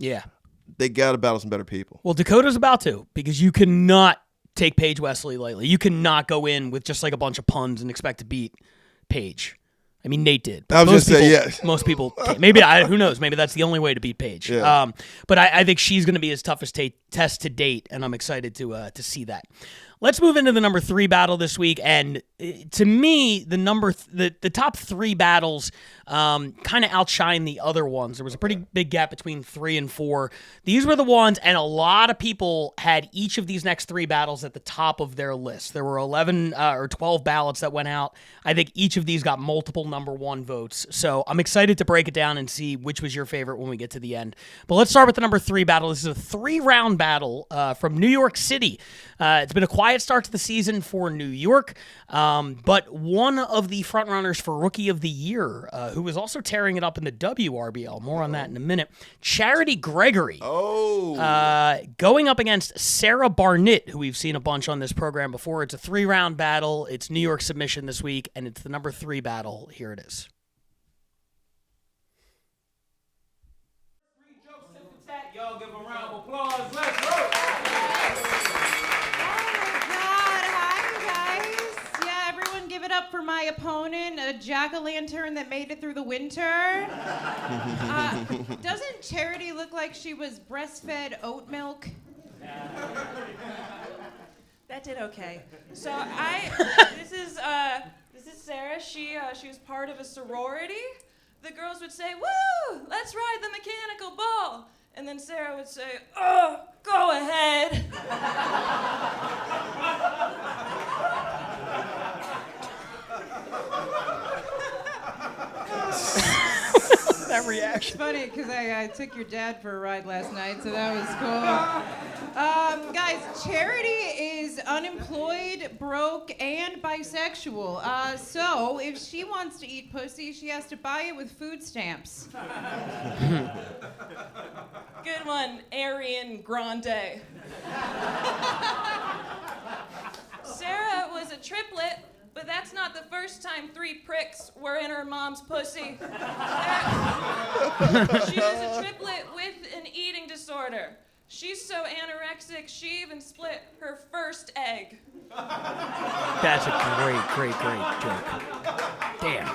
Yeah, they got to battle some better people. Well, Dakota's about to, because you cannot take Paige Wesley lightly. You cannot go in with just like a bunch of puns and expect to beat Paige. I mean, Nate did. I was going to say, yeah. Most people, maybe, who knows? Maybe that's the only way to beat Paige. Yeah. But I think she's going to be his toughest test to date, and I'm excited to see that. Let's move into the number 3 battle this week, and to me, the top 3 battles kind of outshine the other ones. There was a pretty big gap between 3 and 4. These were the ones, and a lot of people had each of these next 3 battles at the top of their list. There were 11 or 12 ballots that went out. I think each of these got multiple number 1 votes, so I'm excited to break it down and see which was your favorite when we get to the end. But let's start with the number 3 battle. This is a 3-round battle from New York City. It's been a quiet start to the season for New York, but one of the frontrunners for Rookie of the Year, who is also tearing it up in the WRBL, more on that in a minute, Charity Gregory, going up against Sarah Barnett, who we've seen a bunch on this program before. It's a 3-round battle. It's New York submission this week, and it's the number 3 battle. Here it is. applause. Let's roll. Give it up for my opponent, a jack-o'-lantern that made it through the winter. Doesn't Charity look like she was breastfed oat milk? That did okay. So this is Sarah. She was part of a sorority. The girls would say, "Woo, let's ride the mechanical bull," and then Sarah would say, "Oh, go ahead." That reaction. It's funny because I took your dad for a ride last night, so that was cool. Guys, Charity is unemployed, broke, and bisexual. So if she wants to eat pussy, she has to buy it with food stamps. Good one, Arian Grande. Sarah was a triplet, but that's not the first time 3 pricks were in her mom's pussy. She was a triplet with an eating disorder. She's so anorexic, she even split her first egg. That's a great joke. Damn.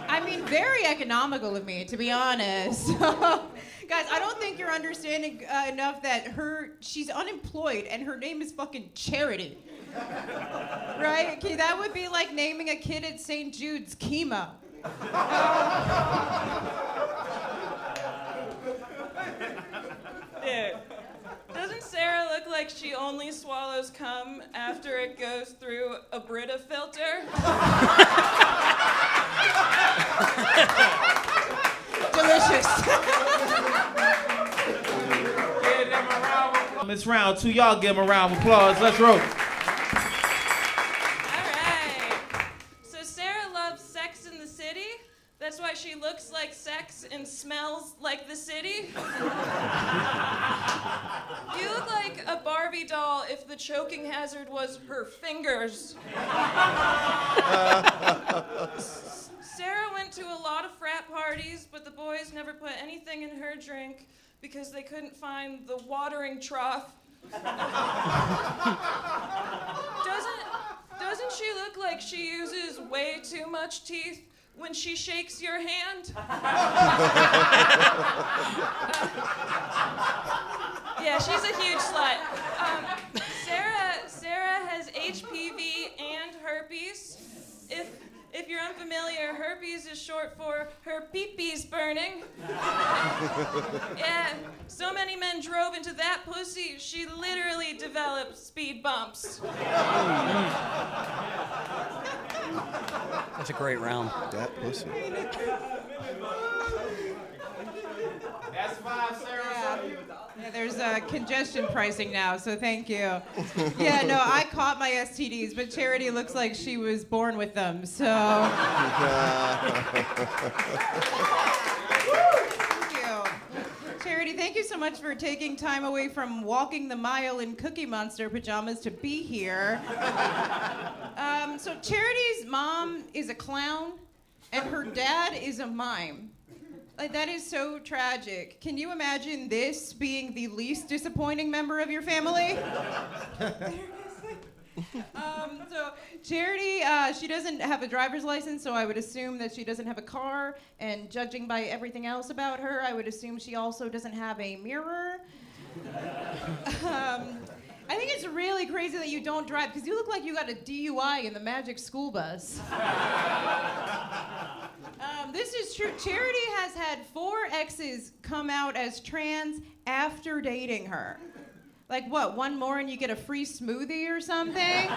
I mean, very economical of me, to be honest. Guys, I don't think you're understanding enough that she's unemployed and her name is fucking Charity. Right? Okay, that would be like naming a kid at St. Jude's Chemo. Dude, doesn't Sarah look like she only swallows cum after it goes through a Brita filter? Delicious. Give them a round of applause. It's round 2. Y'all give them a round of applause. Let's roll. That's why she looks like sex and smells like the city. You look like a Barbie doll if the choking hazard was her fingers. Sarah went to a lot of frat parties, but the boys never put anything in her drink because they couldn't find the watering trough. Doesn't she look like she uses way too much teeth when she shakes your hand? Yeah, she's a huge slut. Sarah has HPV and herpes. If you're unfamiliar, herpes is short for her pee-pee's burning. Yeah, so many men drove into that pussy, she literally developed speed bumps. That's a great round. That pussy. That's 5, Sarah. Yeah, there's congestion pricing now, so thank you. Yeah, no, I caught my STDs, but Charity looks like she was born with them, so. Thank you. Charity, thank you so much for taking time away from walking the mile in Cookie Monster pajamas to be here. So Charity's mom is a clown, and her dad is a mime. Like, that is so tragic. Can you imagine this being the least disappointing member of your family? So Charity, she doesn't have a driver's license, so I would assume that she doesn't have a car, and judging by everything else about her, I would assume she also doesn't have a mirror. I think it's really crazy that you don't drive, because you look like you got a DUI in the Magic School Bus. This is true. Charity has had 4 exes come out as trans after dating her. Like, what, one more and you get a free smoothie or something?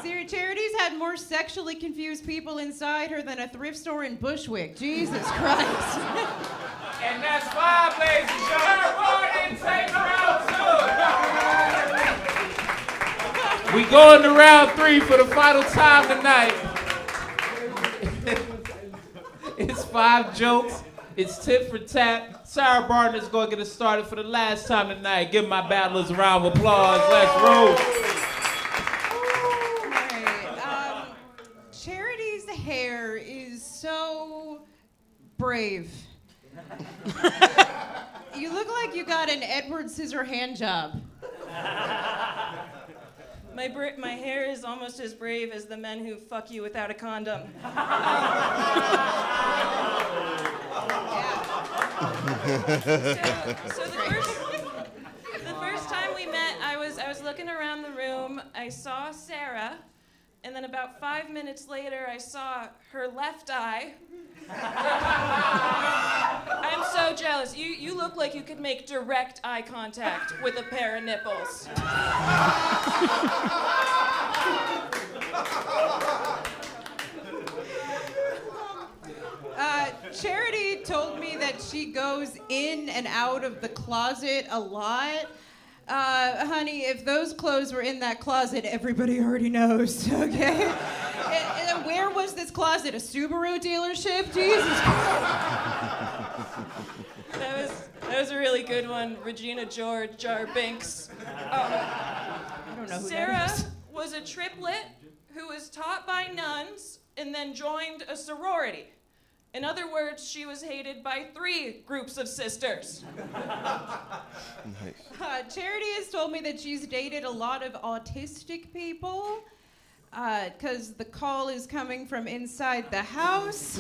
Charity's had more sexually confused people inside her than a thrift store in Bushwick. Jesus Christ. And that's 5, ladies and gentlemen. Take round 2. We going to round 3 for the final time tonight. It's 5 jokes. It's tit for tat. Sarah Barnett's going to get us started for the last time tonight. Give my battlers a round of applause. Let's roll. All right. Charity's hair is so brave. You look like you got an Edward Scissorhand job. My hair is almost as brave as the men who fuck you without a condom. So the first time we met, I was looking around the room. I saw Sarah, and then about 5 minutes later, I saw her left eye. I'm so jealous. You look like you could make direct eye contact with a pair of nipples. Charity told me that she goes in and out of the closet a lot. Honey, if those clothes were in that closet, everybody already knows, okay? And where was this closet? A Subaru dealership? Jesus That was a really good one. Regina George, Jar Binks. I don't know who Sarah that is. was a triplet who was taught by nuns and then joined a sorority. In other words, she was hated by 3 groups of sisters. Charity has told me that she's dated a lot of autistic people because the call is coming from inside the house.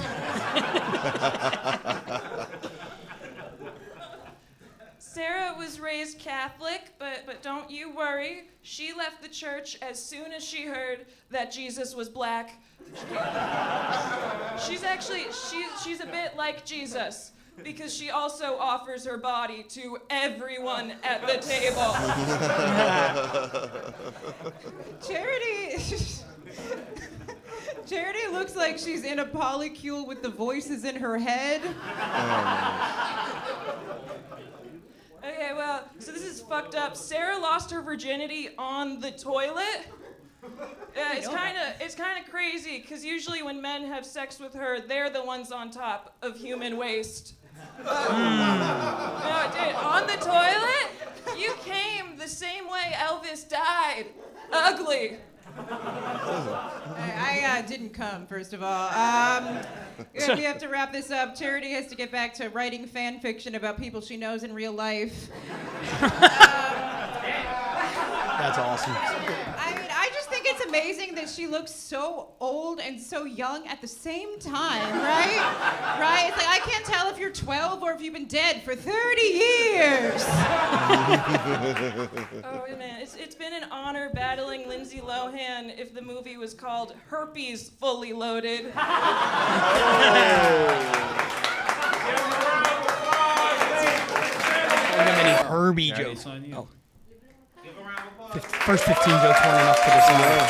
Sarah was raised Catholic, but don't you worry. She left the church as soon as she heard that Jesus was black. She's a bit like Jesus because she also offers her body to everyone at the table. Charity looks like she's in a polycule with the voices in her head. Okay, well, so this is fucked up. Sarah lost her virginity on the toilet. It's kind of crazy because usually when men have sex with her, they're the ones on top of human waste. No, dude, on the toilet, you came the same way Elvis died, ugly. I didn't come, first of all. We have to wrap this up. Charity has to get back to writing fan fiction about people she knows in real life. That's awesome. I just think it's amazing that she looks so old and so young at the same time, right? Right? It's like, I can't tell if you're 12 or if you've been dead for 30 years. Oh, man, it's been an honor battling Lindsay Lohan if the movie was called Herpes Fully Loaded. I don't have any Herbie jokes. Oh. First 15 jokes weren't enough for this year.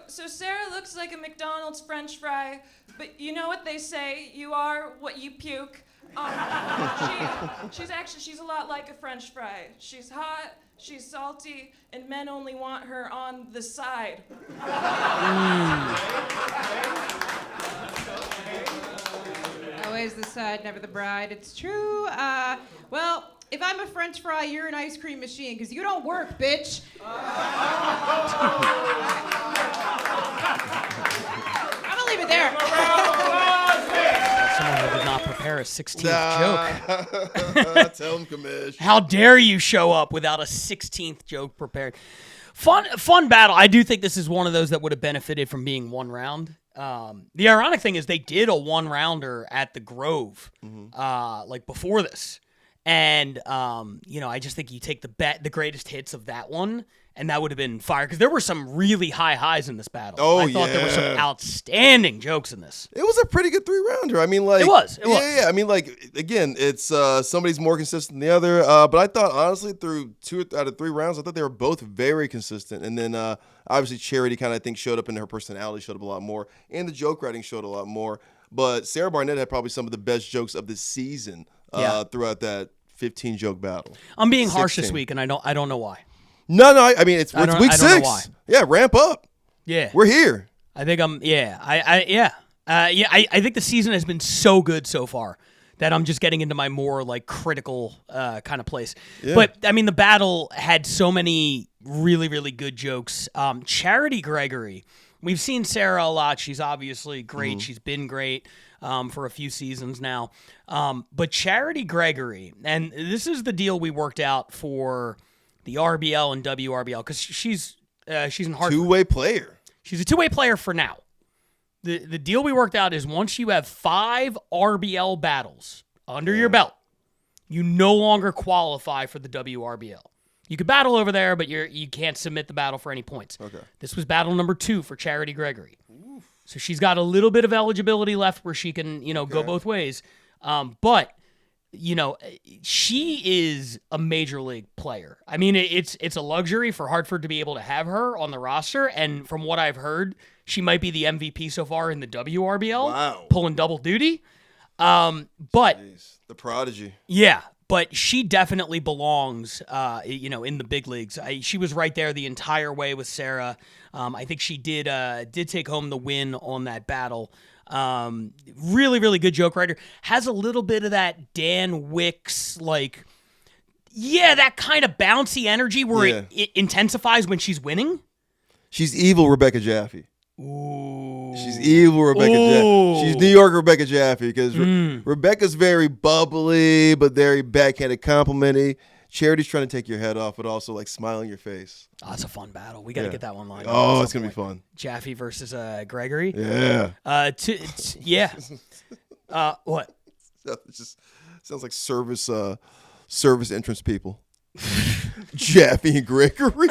So Sarah looks like a McDonald's French fry, but you know what they say? You are what you puke. She's a lot like a French fry. She's hot, she's salty, and men only want her on the side. Always the side, never the bride. It's true. Well, if I'm a French fry, you're an ice cream machine, because you don't work, bitch. I'm gonna leave it there. Someone who did not prepare a 16th joke. Tell him, Commish. How dare you show up without a 16th joke prepared? Fun battle. I do think this is one of those that would have benefited from being one round. The ironic thing is they did a one-rounder at the Grove, like before this. And, I just think you take the greatest hits of that one, and that would have been fire. Because there were some really high highs in this battle. I thought there were some outstanding jokes in this. It was a pretty good 3-rounder. I mean, like... It was. Yeah. I mean, like, again, it's somebody's more consistent than the other. But I thought, honestly, through 2 out of 3 rounds, I thought they were both very consistent. And then, obviously, Charity kind of, I think, showed up, and her personality showed up a lot more. And the joke writing showed a lot more. But Sarah Barnett had probably some of the best jokes of the season throughout that 15-joke battle. I'm being harsh this week, and I don't know why. No. I mean, it's week 6. Know why. Yeah, ramp up. Yeah, we're here. I think I think the season has been so good so far that I'm just getting into my more like critical kind of place. Yeah. But I mean, the battle had so many really, really good jokes. Charity Gregory, we've seen Sarah a lot. She's obviously great. She's been great for a few seasons now. But Charity Gregory, and this is the deal we worked out for the RBL and WRBL, because she's in Hartford. Two-way player. She's a two-way player for now. The deal we worked out is once you have 5 RBL battles under your belt, you no longer qualify for the WRBL. You could battle over there, but you can't submit the battle for any points. Okay. This was battle number 2 for Charity Gregory. So she's got a little bit of eligibility left where she can, go both ways. But she is a major league player. I mean, it's a luxury for Hartford to be able to have her on the roster. And from what I've heard, she might be the MVP so far in the WRBL. Wow. Pulling double duty. But Jeez, the prodigy. yeah, but she definitely belongs, in the big leagues. She was right there the entire way with Sarah. I think she did take home the win on that battle. Really, really good joke writer. Has a little bit of that Dan Wicks, that kind of bouncy energy where it intensifies when she's winning. She's evil Rebecca Jaffe. Ooh. She's evil Rebecca Jaffe. She's New York Rebecca Jaffe because Rebecca's very bubbly but very backhanded complimenty. Charity's trying to take your head off but also smile in your face. Oh, that's a fun battle. We got to get that one lined up. Oh, it's going to be fun. Jaffe versus Gregory. Yeah. Yeah. What? It just sounds like service entrance people. Jaffe and Gregory.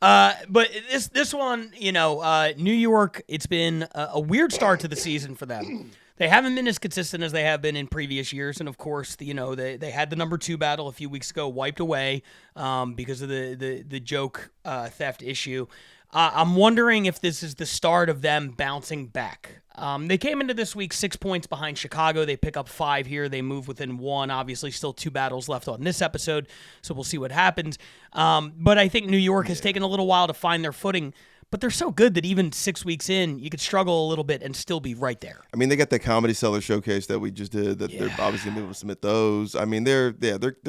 But this one, New York, it's been a weird start to the season for them. They haven't been as consistent as they have been in previous years, and of course, they had the number 2 battle a few weeks ago wiped away because of the joke theft issue. I'm wondering if this is the start of them bouncing back. They came into this week 6 points behind Chicago. They pick up 5 here. They move within 1. Obviously, still 2 battles left on this episode, so we'll see what happens. But I think New York has taken a little while to find their footing. But they're so good that even 6 weeks in, you could struggle a little bit and still be right there. I mean, they got that Comedy Cellar showcase that we just did. That they're obviously gonna be able to submit those. I mean, they're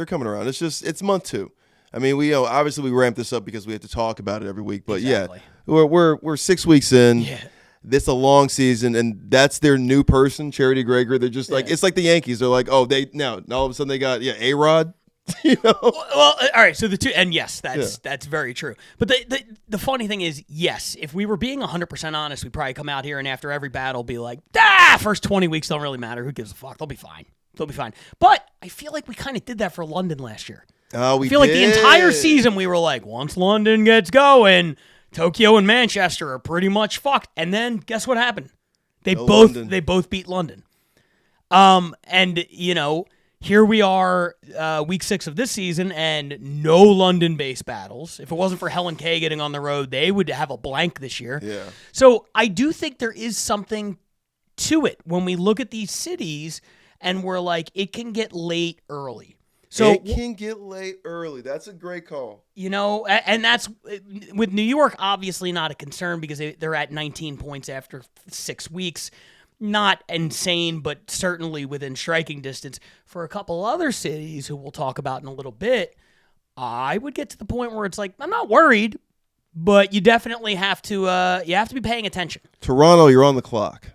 coming around. It's month 2. I mean, we obviously we ramped this up because we have to talk about it every week. But exactly. We're 6 weeks in. Yeah. This a long season, and that's their new person, Charity Gregory. They're just it's like the Yankees. They're like, all of a sudden they got A-Rod. Well, all right. So the two, and yes, that's very true. But the funny thing is, yes, if we were being 100% honest, we'd probably come out here and after every battle be like, first 20 weeks don't really matter. Who gives a fuck? They'll be fine. But I feel like we kind of did that for London last year. Oh, I feel like the entire season we were like, once London gets going, Tokyo and Manchester are pretty much fucked. And then guess what happened? They both beat London. And here we are, week 6 of this season, and no London-based battles. If it wasn't for Helen Kay getting on the road, they would have a blank this year. Yeah. So I do think there is something to it when we look at these cities, and we're like, it can get late early. So it can get late early. That's a great call. And that's with New York, obviously not a concern because they're at 19 points after 6 weeks. Not insane, but certainly within striking distance. For a couple other cities who we'll talk about in a little bit, I would get to the point where it's like, I'm not worried, but you definitely have to be paying attention. Toronto, you're on the clock.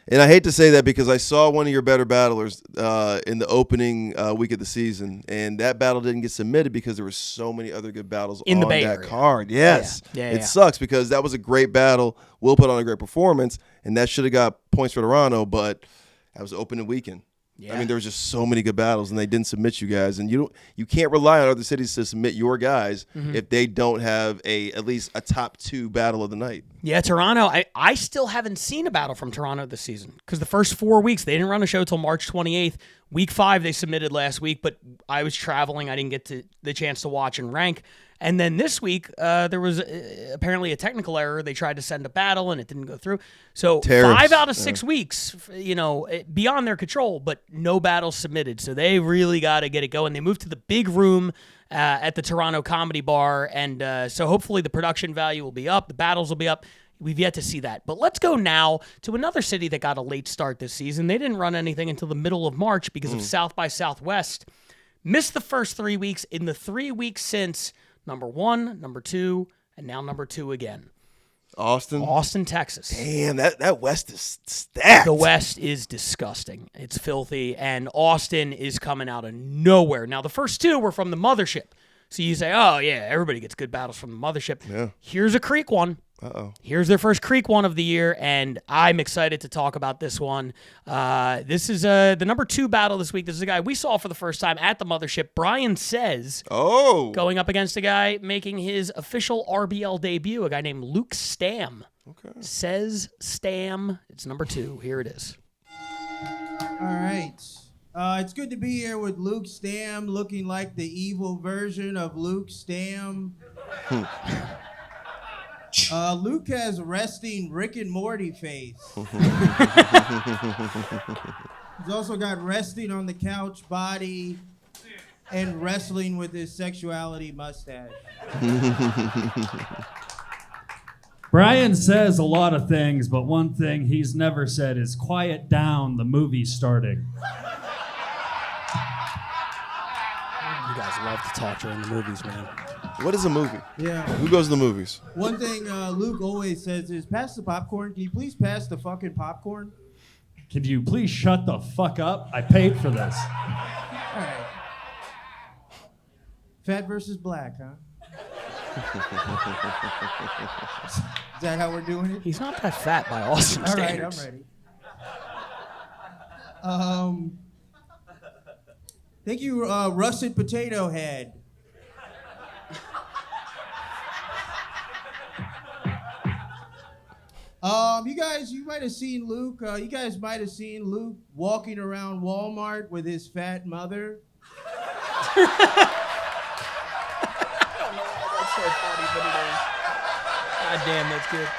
And I hate to say that because I saw one of your better battlers in the opening week of the season, and that battle didn't get submitted because there were so many other good battles in on the Bay that Area. card. Yes. Yeah. Sucks because that was a great battle. Will put on a great performance, and that should have got points for Toronto, but that was opening weekend. Yeah. I mean, there was just so many good battles, and they didn't submit you guys. And you can't rely on other cities to submit your guys if they don't have at least a top 2 battle of the night. Yeah, Toronto, I still haven't seen a battle from Toronto this season because the first 4 weeks, they didn't run a show till March 28th. Week 5, they submitted last week, but I was traveling. I didn't get the chance to watch and rank. And then this week, there was apparently a technical error. They tried to send a battle, and it didn't go through. So Tariffs. 5 out of 6 weeks, beyond their control, but no battles submitted. So they really got to get it going. They moved to the big room at the Toronto Comedy Bar, and so hopefully the production value will be up. The battles will be up. We've yet to see that. But let's go now to another city that got a late start this season. They didn't run anything until the middle of March because of South by Southwest. Missed the first 3 weeks. In the 3 weeks since, number 1, number 2, and now number 2 again. Austin, Texas. Damn, that West is stacked. The West is disgusting. It's filthy, and Austin is coming out of nowhere. Now, the first 2 were from the mothership. So you say, oh, yeah, everybody gets good battles from the mothership. Yeah. Here's a Creek one. Uh-oh. Here's their first Creek one of the year, and I'm excited to talk about this one. This is the number 2 battle this week. This is a guy we saw for the first time at the mothership. Brian Says, going up against a guy making his official RBL debut, a guy named Luke Stam. Okay. Says Stam. It's number 2. Here it is. All right. It's good to be here with Luke Stam, looking like the evil version of Luke Stam. Luke has resting Rick and Morty face. He's also got resting on the couch body and wrestling with his sexuality mustache. Brian says a lot of things, but one thing he's never said is quiet down, the movie's starting. You guys love to talk during the movies, man. What is a movie? Yeah. Who goes to the movies? One thing Luke always says is, pass the popcorn. Can you please pass the fucking popcorn? Can you please shut the fuck up? I paid for this. All right. Fat versus black, huh? Is that how we're doing it? He's not that fat by Austin standards. All right, I'm ready. Thank you, Russet Potato Head. You might have seen Luke. You guys might have seen Luke walking around Walmart with his fat mother. I don't know why that's so funny, but it is. God damn, that's good.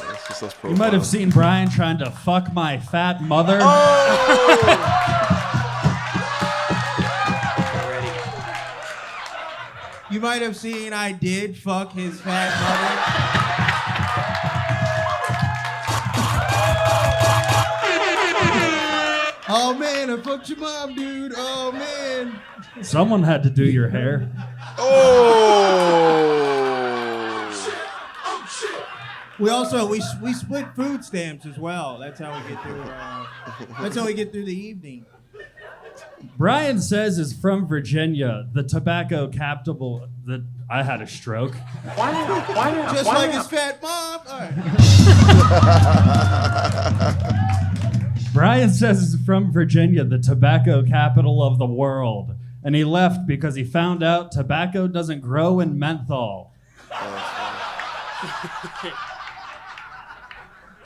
That's just us You might have seen Brian trying to fuck my fat mother. You might have seen I did fuck his fat mother. Oh man, I fucked your mom, dude. Oh man. Someone had to do your hair. We split food stamps as well. That's how we get through. That's how we get through the evening. Brian Says is from Virginia, the tobacco capital. I had a stroke. Just like his fat mom. All right. Brian Says is from Virginia, the tobacco capital of the world. And he left because he found out tobacco doesn't grow in menthol.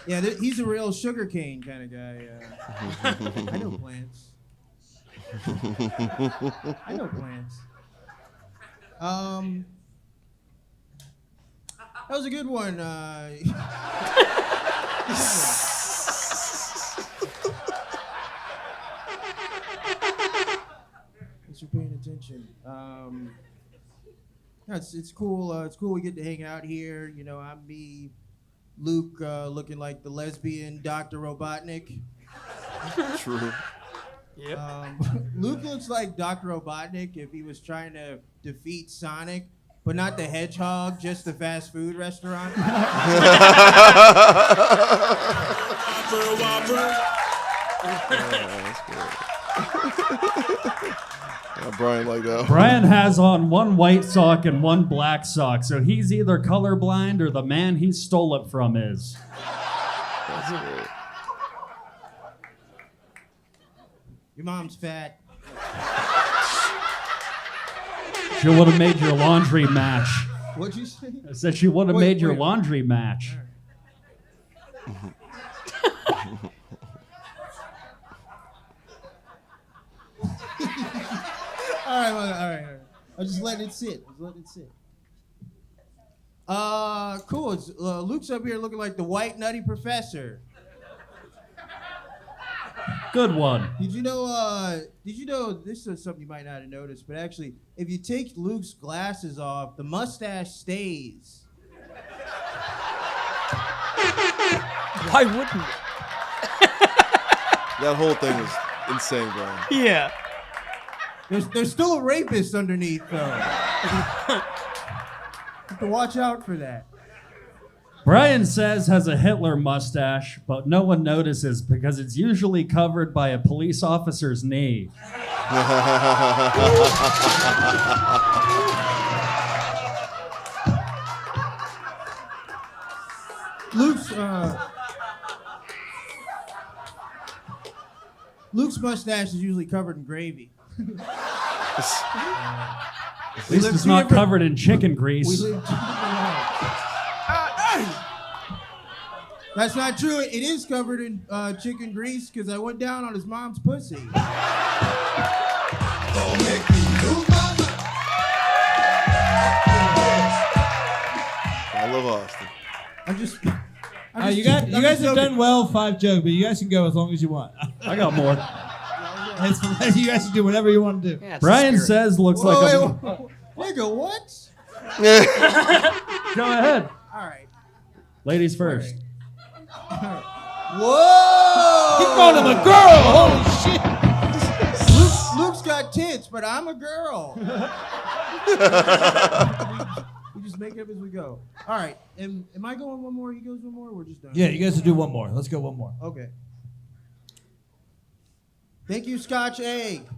Yeah, he's a real sugarcane kind of guy. I know plants. I know plants. That was a good one. Thanks for paying attention. Yeah, it's cool. It's cool we get to hang out here. You know, I'm me, Luke, looking like the lesbian Dr. Robotnik. True. Yep. Luke looks like Dr. Robotnik if he was trying to defeat Sonic, but not the hedgehog, just the fast food restaurant. Brian like that. Brian has on one white sock and one black sock, so he's either colorblind or the man he stole it from is. That's it. Your mom's fat. She would have made your laundry match. What'd you say? I said she would have made your laundry match. All right. I'll just let it sit. Cool. It's, Luke's up here looking like the white nutty professor. Good one. Did you know this is something you might not have noticed, but actually, if you take Luke's glasses off, the mustache stays. Why wouldn't it? That whole thing was insane, Brian. Yeah. There's still a rapist underneath, though. You have to watch out for that. Brian says has a Hitler mustache, but no one notices because it's usually covered by a police officer's knee. Luke's mustache is usually covered in gravy. At least it's not covered in chicken grease. That's not true. It is covered in chicken grease because I went down on his mom's pussy. I love Austin. You guys have done well, 5 jokes, but you guys can go as long as you want. I got more. You guys can do whatever you want to do. Yeah, Brian says looks like a... Nigga, what? Go ahead. All right. Ladies first. Whoa! He called him a girl. Holy shit! Luke's got tits, but I'm a girl. We just make it up as we go. All right. Am I going one more? He goes one more? We're just done. Yeah, you guys will do one more. Let's go one more. Okay. Thank you, Scotch Egg.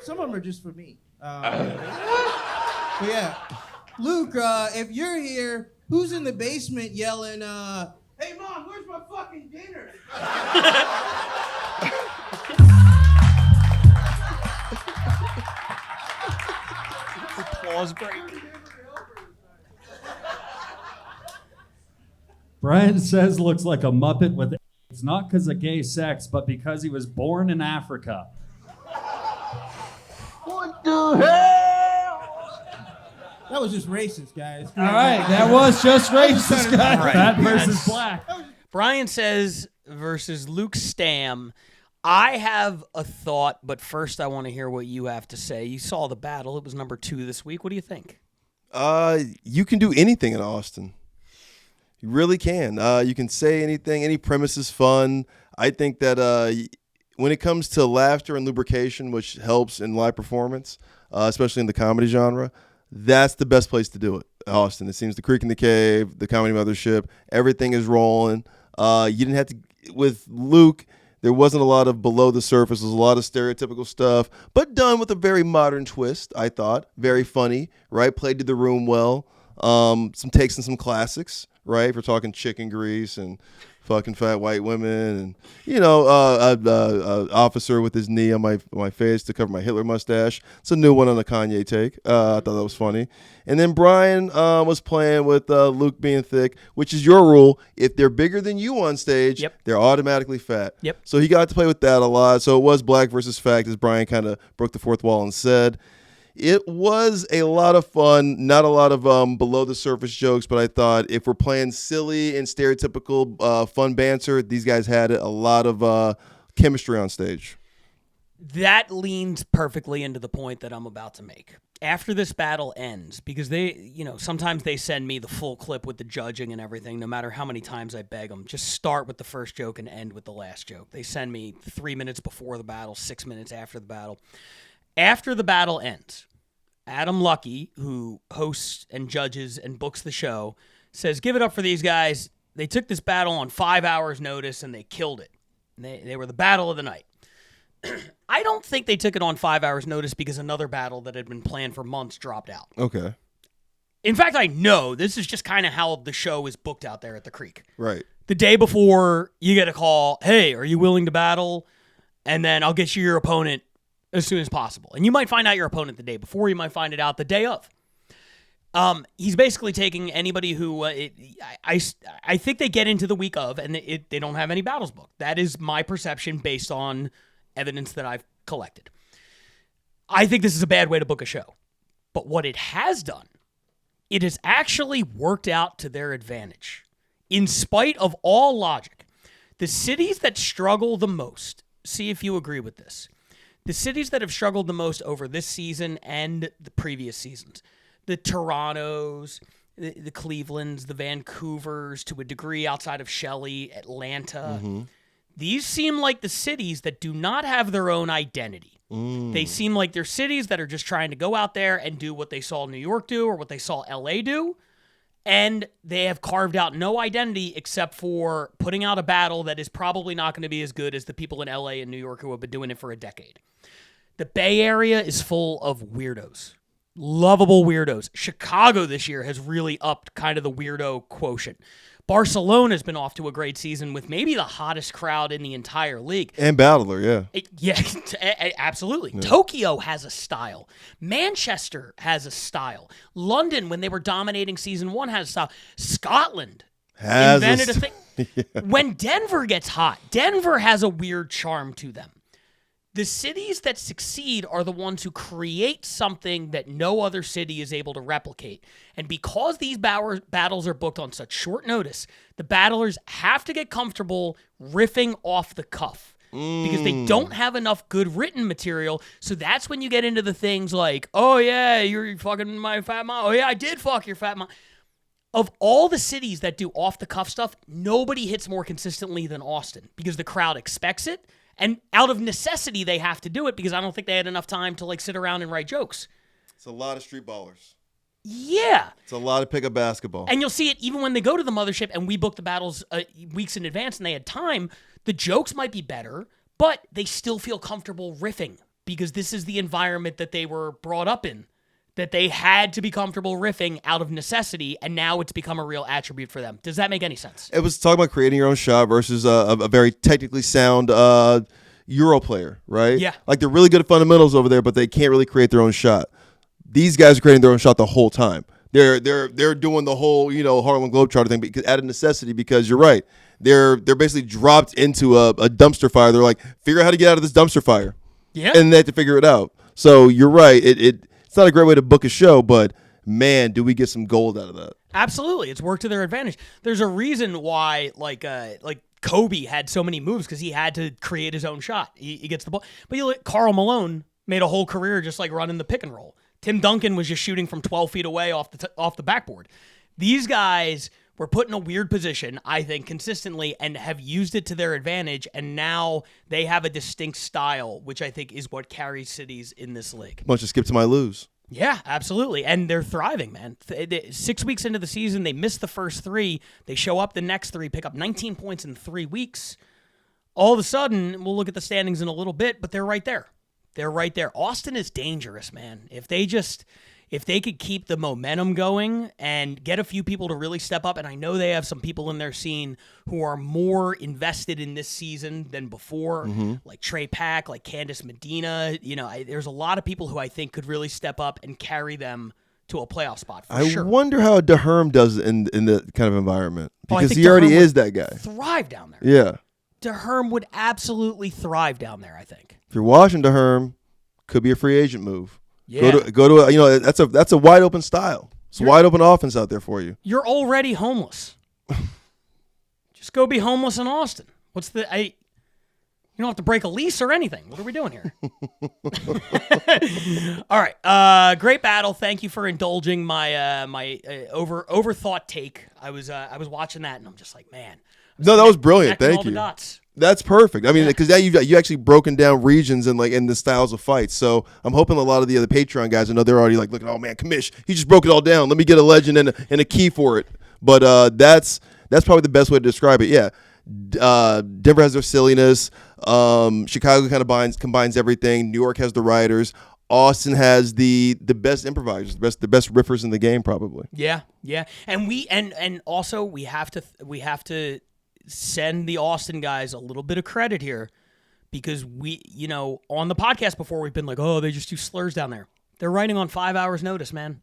Some of them are just for me. But yeah. Luke, if you're here, who's in the basement yelling, hey, Mom, where's my fucking dinner? Applause break. Brian says looks like a Muppet with AIDS, not because of gay sex, but because he was born in Africa. What the hell? That was just racist, guys. All right, that was just racist, guys. Right. Fat versus black. Brian says versus Luke Stam. I have a thought, but first I want to hear what you have to say. You saw the battle. It was number 2 this week. What do you think? You can do anything in Austin. You really can. You can say anything. Any premise is fun. I think that when it comes to laughter and lubrication, which helps in live performance, especially in the comedy genre, that's the best place to do it. Austin. It seems the Creek in the Cave, the Comedy Mothership, everything is rolling. You didn't have to, with Luke, there wasn't a lot of below the surface. There was a lot of stereotypical stuff, but done with a very modern twist, I thought. Very funny, right? Played to the room well. Some takes and some classics, right? If we're talking chicken grease and fucking fat white women and, officer with his knee on my face to cover my Hitler mustache. It's a new one on the Kanye take. I thought that was funny. And then Brian was playing with Luke being thick, which is your rule. If they're bigger than you on stage, they're automatically fat. Yep. So he got to play with that a lot. So it was black versus fact, as Brian kind of broke the fourth wall and said. It was a lot of fun, not a lot of below the surface jokes, but I thought if we're playing silly and stereotypical fun banter, these guys had a lot of chemistry on stage. That leans perfectly into the point that I'm about to make. After this battle ends, because they, sometimes they send me the full clip with the judging and everything, no matter how many times I beg them, just start with the first joke and end with the last joke. They send me 3 minutes before the battle, 6 minutes after the battle. After the battle ends, Adam Lucky, who hosts and judges and books the show, says, give it up for these guys. They took this battle on 5 hours' notice, and they killed it. They were the battle of the night. I don't think they took it on 5 hours' notice because another battle that had been planned for months dropped out. Okay. In fact, I know this is just kind of how the show is booked out there at the Creek. Right. The day before, you get a call, hey, are you willing to battle? And then I'll get you your opponent as soon as possible. And you might find out your opponent the day before. You might find it out the day of. He's basically taking anybody who I think they get into the week of and they don't have any battles booked. That is my perception based on evidence that I've collected. I think this is a bad way to book a show. But what it has done, it has actually worked out to their advantage. In spite of all logic, the cities that struggle the most, see if you agree with this, the cities that have struggled the most over this season and the previous seasons, the Torontos, the Clevelands, the Vancouvers, to a degree outside of Shelley, Atlanta. Mm-hmm. These seem like the cities that do not have their own identity. They seem like they're cities that are just trying to go out there and do what they saw New York do or what they saw LA do. And they have carved out no identity except for putting out a battle that is probably not going to be as good as the people in LA and New York who have been doing it for a decade. The Bay Area is full of weirdos. Lovable weirdos. Chicago this year has really upped kind of the weirdo quotient. Barcelona has been off to a great season with maybe the hottest crowd in the entire league. And Battler, yeah. Absolutely. Yeah. Tokyo has a style. Manchester has a style. London, when they were dominating season 1, has a style. Scotland invented a thing. Yeah. When Denver gets hot, Denver has a weird charm to them. The cities that succeed are the ones who create something that no other city is able to replicate. And because these battles are booked on such short notice, the battlers have to get comfortable riffing off the cuff because they don't have enough good written material. So that's when you get into the things like, oh, yeah, you're fucking my fat mom. Oh, yeah, I did fuck your fat mom. Of all the cities that do off-the-cuff stuff, nobody hits more consistently than Austin because the crowd expects it. And out of necessity, they have to do it because I don't think they had enough time to sit around and write jokes. It's a lot of street ballers. Yeah. It's a lot of pickup basketball. And you'll see it even when they go to the mothership and we book the battles weeks in advance and they had time. The jokes might be better, but they still feel comfortable riffing because this is the environment that they were brought up in, that they had to be comfortable riffing out of necessity, and now it's become a real attribute for them. Does that make any sense? It was talking about creating your own shot versus a very technically sound Euro player, right? Yeah. Like they're really good at fundamentals over there, but they can't really create their own shot. These guys are creating their own shot the whole time. They're doing the whole Harlem Globetrotter thing because, out of necessity, because you're right. They're basically dropped into a dumpster fire. They're like, figure out how to get out of this dumpster fire. Yeah. And they have to figure it out. So you're right. It's not a great way to book a show, but man, do we get some gold out of that. Absolutely. It's worked to their advantage. There's a reason why like Kobe had so many moves because he had to create his own shot. He gets the ball. But you look, Karl Malone made a whole career just running the pick and roll. Tim Duncan was just shooting from 12 feet away off the backboard. These guys were put in a weird position, I think, consistently and have used it to their advantage, and now they have a distinct style, which I think is what carries cities in this league. Bunch of skip to my lose. Yeah, absolutely. And they're thriving, man. 6 weeks into the season, they missed the first 3. They show up the next 3, pick up 19 points in 3 weeks. All of a sudden, we'll look at the standings in a little bit, but they're right there. They're right there. Austin is dangerous, man. If they could keep the momentum going and get a few people to really step up, and I know they have some people in their scene who are more invested in this season than before, like Trey Pack, like Candace Medina. There's a lot of people who I think could really step up and carry them to a playoff spot for sure. I wonder how DeHerm does in that kind of environment because he already is that guy. Thrive down there. Yeah. DeHerm would absolutely thrive down there, I think. If you're watching DeHerm, could be a free agent move. Yeah. Go to that's a wide open style. It's a wide open offense out there for you. You're already homeless. Just go be homeless in Austin. You don't have to break a lease or anything. What are we doing here? All right. Great battle. Thank you for indulging my overthought take. I was watching that and I'm just like, man. No, that was brilliant. Thank you. Dots. That's perfect. I mean, because now you actually broken down regions and the styles of fights. So I'm hoping a lot of the other Patreon guys, I know they're already looking, oh man, Commish, he just broke it all down. Let me get a legend and a key for it. But that's probably the best way to describe it. Yeah, Denver has their silliness. Chicago kind of combines everything. New York has the writers. Austin has the best improvisers, the best riffers in the game, probably. Yeah, and also we have to send the Austin guys a little bit of credit here because we, on the podcast before we've been like, oh, they just do slurs down there. They're writing on 5 hours notice, man.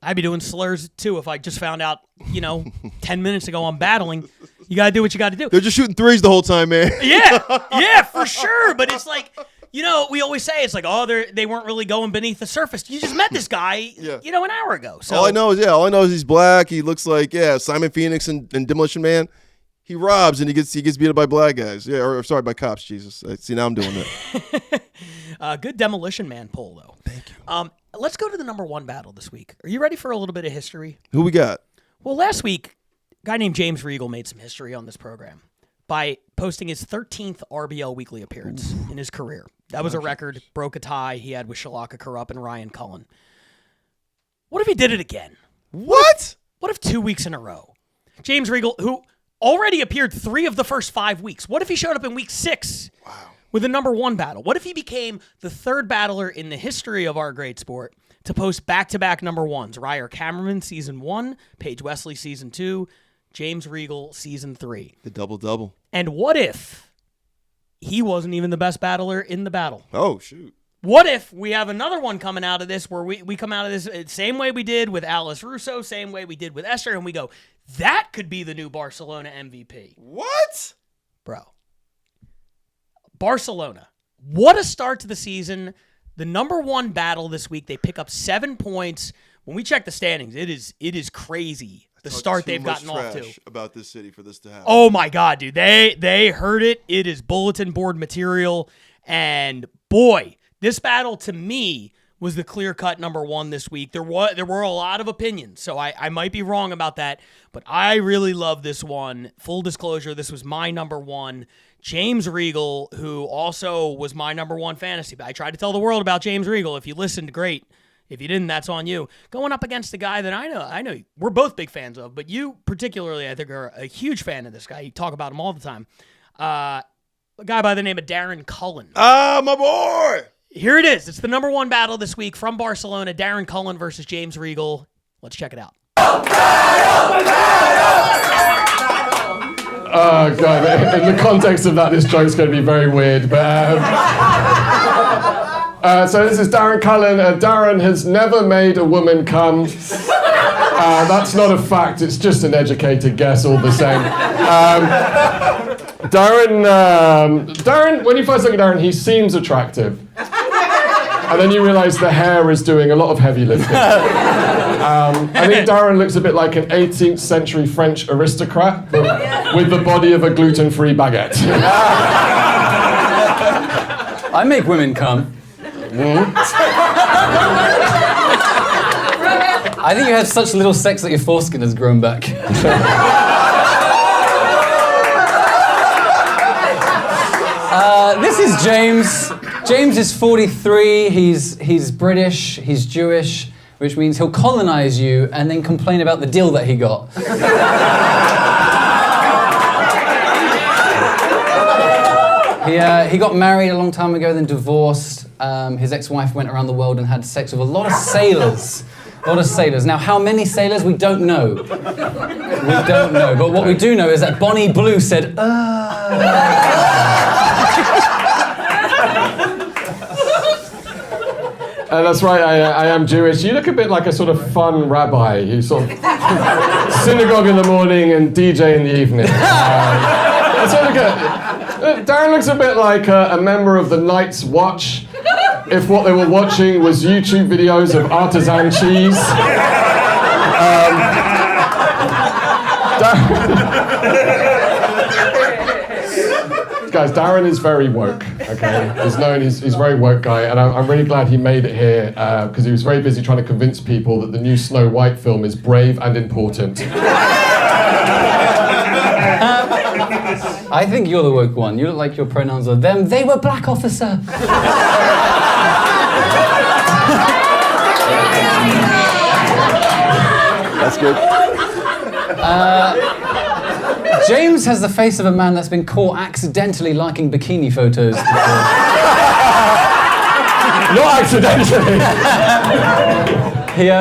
I'd be doing slurs too if I just found out, 10 minutes ago I'm battling. You got to do what you got to do. They're just shooting threes the whole time, man. Yeah, for sure. But it's like, we always say it's like, oh, they weren't really going beneath the surface. You just met this guy, an hour ago. So all I know is he's black. He looks like Simon Phoenix and Demolition Man. He robs and he gets beat up by black guys. Yeah, or sorry, by cops. Jesus, see now I'm doing that. Good Demolition Man poll though. Thank you. Let's go to the number one battle this week. Are you ready for a little bit of history? Who we got? Well, last week, a guy named James Regal made some history on this program by posting his 13th RBL Weekly appearance in his career. That was a record, broke a tie he had with Shalaka Karup and Ryan Cullen. What if he did it again? What? What if 2 weeks in a row? James Regal, who already appeared 3 of the first 5 weeks. What if he showed up in week 6 with a number one battle? What if he became the third battler in the history of our great sport to post back-to-back number ones? Ryer Camerman, Season 1, Paige Wesley, Season 2, James Regal, Season 3. The double-double. And what if he wasn't even the best battler in the battle? Oh, shoot. What if we have another one coming out of this where we come out of this same way we did with Alice Russo, same way we did with Esther, and we go, that could be the new Barcelona MVP. What? Bro. Barcelona. What a start to the season. The number one battle this week, they pick up 7 points. When we check the standings, it is crazy. The start they've gotten off to. About this city for this to happen. Oh my God, dude. They heard it. It is bulletin board material. And boy, this battle to me was the clear-cut number one this week. There were a lot of opinions, so I might be wrong about that, but I really love this one. Full disclosure, this was my number one. James Regal, who also was my number one fantasy. I tried to tell the world about James Regal. If you listened, great. If you didn't, that's on you. Going up against the guy that I know we're both big fans of, but you particularly, I think, are a huge fan of this guy. You talk about him all the time. A guy by the name of Darren Cullen. Ah, my boy! Here it is. It's the number one battle this week from Barcelona. Darren Cullen versus James Regal. Let's check it out. Oh, God. In the context of that, this joke's going to be very weird. But so this is Darren Cullen. Darren has never made a woman come. That's not a fact. It's just an educated guess all the same. Darren, when you first look at Darren, he seems attractive. And then you realise the hair is doing a lot of heavy lifting. I think Darren looks a bit like an 18th century French aristocrat, but with the body of a gluten-free baguette. I make women come. I think you had such little sex that your foreskin has grown back. This is James. James is 43. He's British. He's Jewish, which means he'll colonize you and then complain about the deal that he got. He got married a long time ago, then divorced. His ex-wife went around the world and had sex with a lot of sailors. Now, how many sailors? We don't know. But what we do know is that Bonnie Blue said, That's right, I am Jewish. You look a bit like a sort of fun rabbi. You sort of synagogue in the morning and DJ in the evening. Darren looks a bit like a member of the Night's Watch if what they were watching was YouTube videos of artisan cheese. Guys, Darren is very woke, okay? He's a very woke guy, and I'm really glad he made it here, because he was very busy trying to convince people that the new Snow White film is brave and important. I think you're the woke one. You look like your pronouns are them. They were black, officer. That's good. James has the face of a man that's been caught accidentally liking bikini photos before. Not accidentally.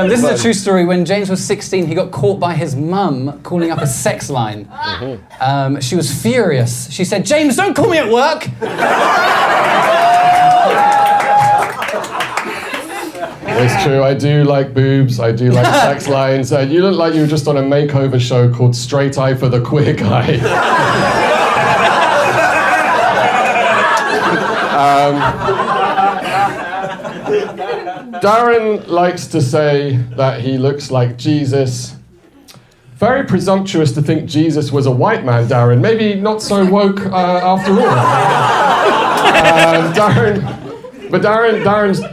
This is a true story. When James was 16, he got caught by his mum calling up a sex line. She was furious. She said, "James, don't call me at work." It's true, I do like boobs, I do like sex lines. You look like you were just on a makeover show called Straight Eye for the Queer Guy. Darren likes to say that he looks like Jesus. Very presumptuous to think Jesus was a white man, Darren. Maybe not so woke after all. Darren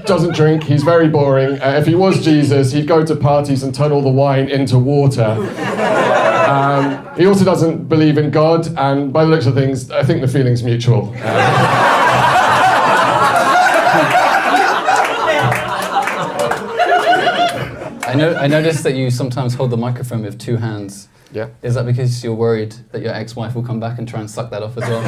doesn't drink. He's very boring. If he was Jesus, he'd go to parties and turn all the wine into water. He also doesn't believe in God, and by the looks of things, I think the feeling's mutual. I noticed that you sometimes hold the microphone with two hands. Yeah. Is that because you're worried that your ex-wife will come back and try and suck that off as well?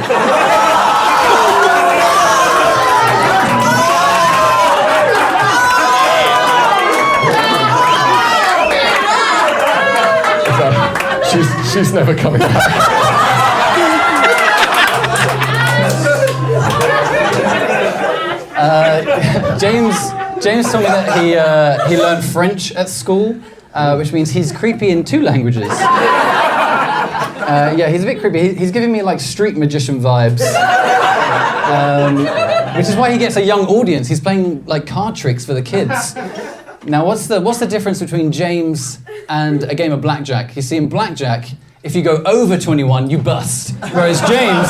She's never coming back. James told me that he learned French at school, which means he's creepy in two languages. Yeah, he's a bit creepy. He's giving me like street magician vibes, which is why he gets a young audience. He's playing like card tricks for the kids. Now, what's the difference between James and a game of blackjack? You see, in blackjack, if you go over 21, you bust, whereas James.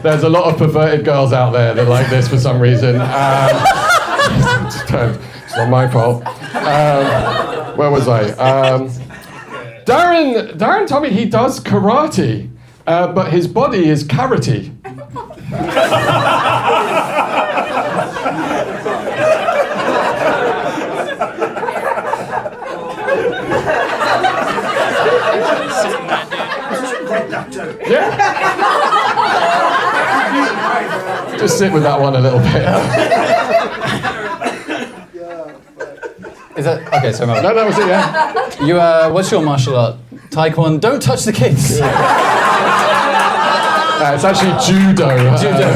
There's a lot of perverted girls out there that like this for some reason. It's not my fault. Where was I? Darren told me he does karate, but his body is carroty. Yeah. Just sit with that one a little bit. Is that okay? So no, that was it. Yeah. You what's your martial art? Taekwondo. Don't touch the kids. It's actually judo. Judo.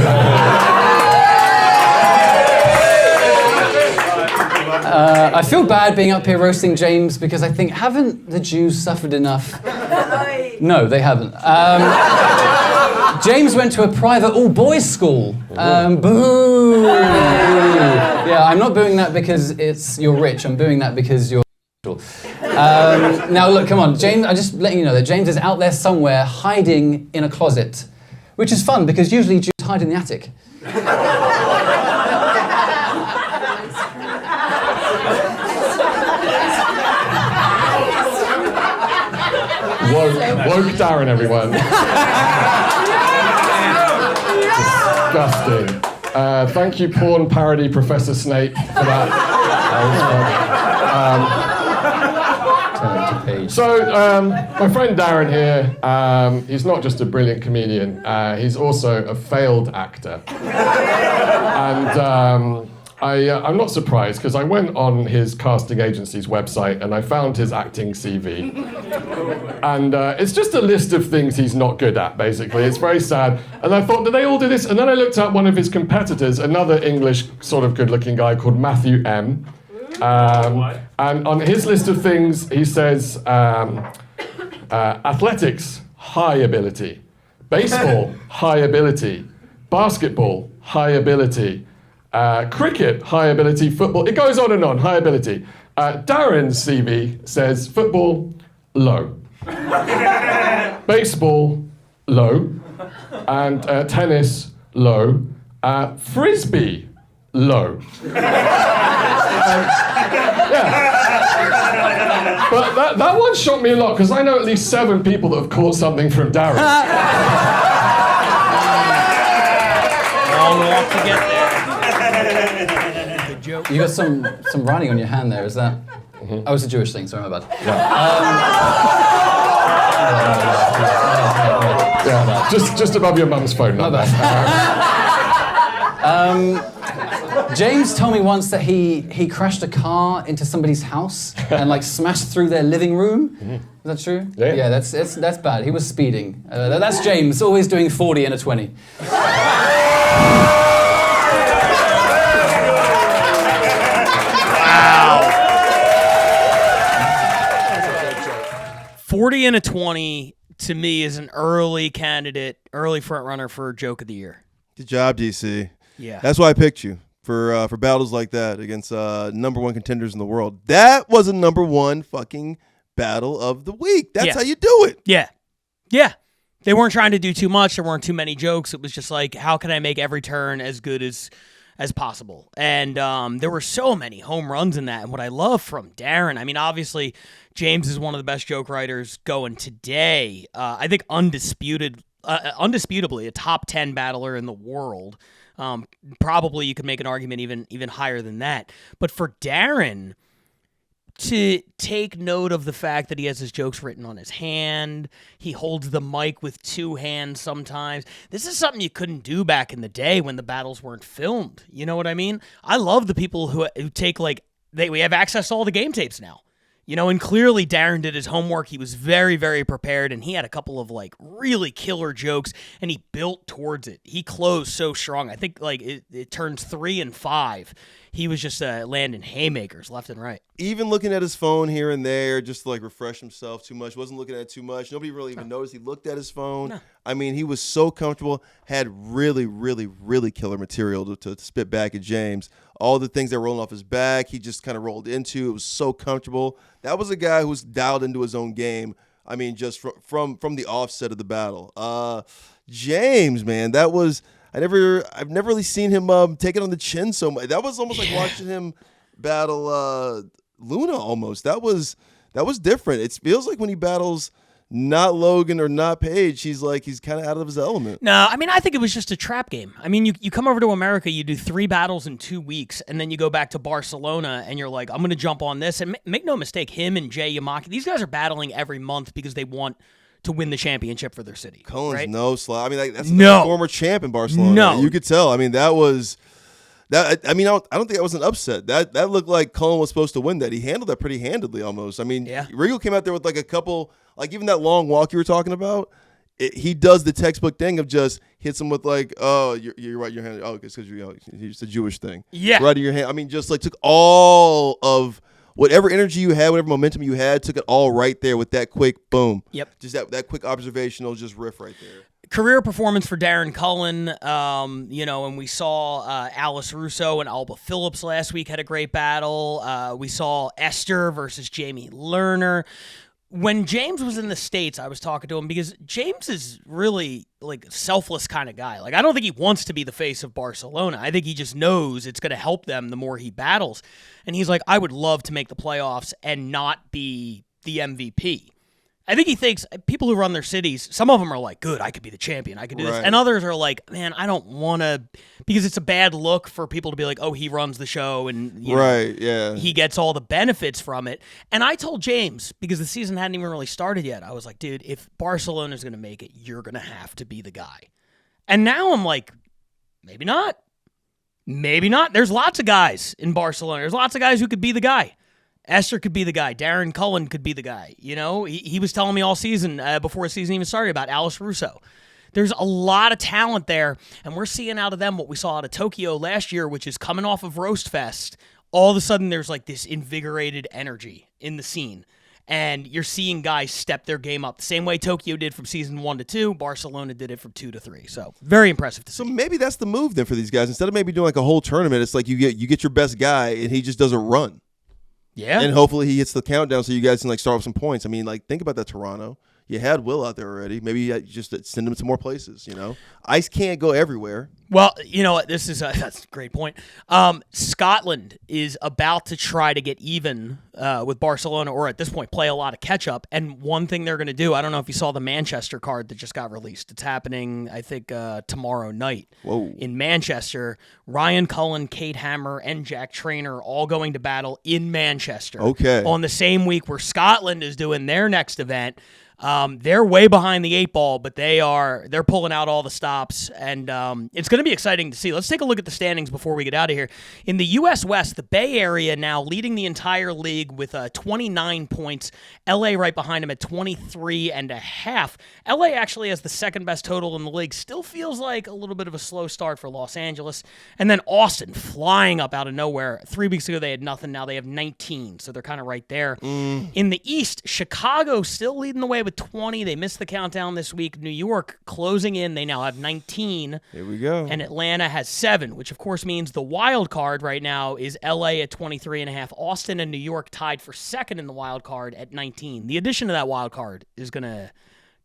I feel bad being up here roasting James because I think, haven't the Jews suffered enough? No, they haven't. James went to a private all-boys school. Boo! Yeah, I'm not booing that because you're rich. I'm booing that because you're now look, come on, James. I'm just letting you know that James is out there somewhere hiding in a closet, which is fun because usually Jews hide in the attic. Woke Darren, everyone. Disgusting. Thank you, porn parody Professor Snape, for that. My friend Darren here, he's not just a brilliant comedian, he's also a failed actor. And I'm not surprised, because I went on his casting agency's website and I found his acting CV. And it's just a list of things he's not good at, basically. It's very sad. And I thought, do they all do this? And then I looked at one of his competitors, another English sort of good-looking guy called Matthew M. And on his list of things, he says, athletics, high ability. Baseball, high ability. Basketball, high ability. Cricket, high ability. Football, it goes on and on, high ability. Darren's CV says football, low. Baseball, low. And tennis, low. Frisbee, low. Yeah. But that one shocked me a lot, because I know at least 7 people that have caught something from Darren. Long walk to get there. Good joke. You got some writing on your hand there, is that? Mm-hmm. Oh, it's a Jewish thing, sorry, my bad. Yeah, just above your mum's phone number. James told me once that he crashed a car into somebody's house and like smashed through their living room. Mm-hmm. Is that true? Yeah. Yeah, that's bad. He was speeding. That's James, always doing 40 and a 20. Wow. 40 and a 20 to me is an early candidate, early front runner for Joke of the Year. Good job, DC. Yeah. That's why I picked you for battles like that against number one contenders in the world. That was a number one fucking battle of the week. That's how you do it. Yeah. Yeah. They weren't trying to do too much. There weren't too many jokes. It was just like, how can I make every turn as good as possible? And there were so many home runs in that. And what I love from Darren, I mean, obviously, James is one of the best joke writers going today. I think undisputably a top 10 battler in the world. Probably you could make an argument even higher than that. But for Darren to take note of the fact that he has his jokes written on his hand, he holds the mic with two hands sometimes. This is something you couldn't do back in the day when the battles weren't filmed. You know what I mean? I love the people who take we have access to all the game tapes now. You know, and clearly Darren did his homework. He was very, very prepared, and he had a couple of, really killer jokes, and he built towards it. He closed so strong. I think, it turns 3 and 5. He was just landing haymakers left and right. Even looking at his phone here and there, just to, refresh himself too much. Wasn't looking at it too much. Nobody really even noticed he looked at his phone. No. I mean, he was so comfortable, had really, really, really killer material to spit back at James. All the things that were rolling off his back, he just kind of rolled into. It was so comfortable. That was a guy who was dialed into his own game. I mean, just from the offset of the battle. James, man, that was I've never really seen him take it on the chin so much. That was almost like watching him battle Luna almost. That was different. It feels like when he battles not Logan or not Paige, he's kind of out of his element. No, I mean, I think it was just a trap game. I mean, you come over to America, you do 3 battles in 2 weeks, and then you go back to Barcelona, and you're like, I'm going to jump on this. And make no mistake, him and Jay Yamaki, these guys are battling every month because they want to win the championship for their city. Cullen's right? no slot. I mean, that's a former champ in Barcelona. No. You could tell. I mean, that was... I don't think that was an upset. That looked like Cullen was supposed to win that. He handled that pretty handedly almost. I mean, Regal came out there with a couple, even that long walk you were talking about. He does the textbook thing of just hits him with oh, you're right, your hand. Oh, it's because it's a Jewish thing. Yeah. Right in your hand. I mean, just took all of whatever energy you had, whatever momentum you had, took it all right there with that quick boom. Yep. Just that quick observational just riff right there. Career performance for Darren Cullen, and we saw Alice Russo and Alba Phillips last week had a great battle. We saw Esther versus Jamie Lerner. When James was in the States, I was talking to him because James is really selfless kind of guy. I don't think he wants to be the face of Barcelona. I think he just knows it's going to help them the more he battles. And he's like, I would love to make the playoffs and not be the MVP. I think he thinks people who run their cities, some of them are like, good, I could be the champion. I could do this. And others are like, man, I don't want to, because it's a bad look for people to be like, oh, he runs the show and he gets all the benefits from it. And I told James, because the season hadn't even really started yet, I was like, dude, if Barcelona's going to make it, you're going to have to be the guy. And now I'm like, maybe not. Maybe not. There's lots of guys in Barcelona. There's lots of guys who could be the guy. Esther could be the guy. Darren Cullen could be the guy. You know, he was telling me all season, before the season even started, about Alice Russo. There's a lot of talent there, and we're seeing out of them what we saw out of Tokyo last year, which is coming off of Roast Fest. All of a sudden, there's this invigorated energy in the scene, and you're seeing guys step their game up the same way Tokyo did from season 1 to 2. Barcelona did it from 2 to 3. So very impressive to see. So maybe that's the move then for these guys. Instead of maybe doing a whole tournament, it's you get your best guy, and he just doesn't run. Yeah. And hopefully he hits the countdown so you guys can start with some points. I mean, think about that Toronto. You had Will out there already. Maybe you just send him to more places, Ice can't go everywhere. Well, you know what? That's a great point. Scotland is about to try to get even with Barcelona, or at this point, play a lot of catch-up. And one thing they're going to do, I don't know if you saw the Manchester card that just got released. It's happening, I think, tomorrow night. Whoa. In Manchester. Ryan Cullen, Kate Hammer, and Jack Traynor all going to battle in Manchester. Okay. On the same week where Scotland is doing their next event. They're way behind the 8 ball, but they're pulling out all the stops, and it's going to be exciting to see. Let's take a look at the standings before we get out of here. In the U.S. West, the Bay Area now leading the entire league with 29 points. L.A. right behind them at 23.5. L.A. actually has the second best total in the league. Still feels like a little bit of a slow start for Los Angeles. And then Austin flying up out of nowhere. 3 weeks ago they had nothing. Now they have 19, so they're kind of right there. In the East, Chicago still leading the way with with 20. They missed the countdown this week. New York closing in. They now have 19. Here we go. And Atlanta has 7, which of course means the wild card right now is LA at 23.5. Austin and New York tied for second in the wild card at 19. The addition to that wild card is going to,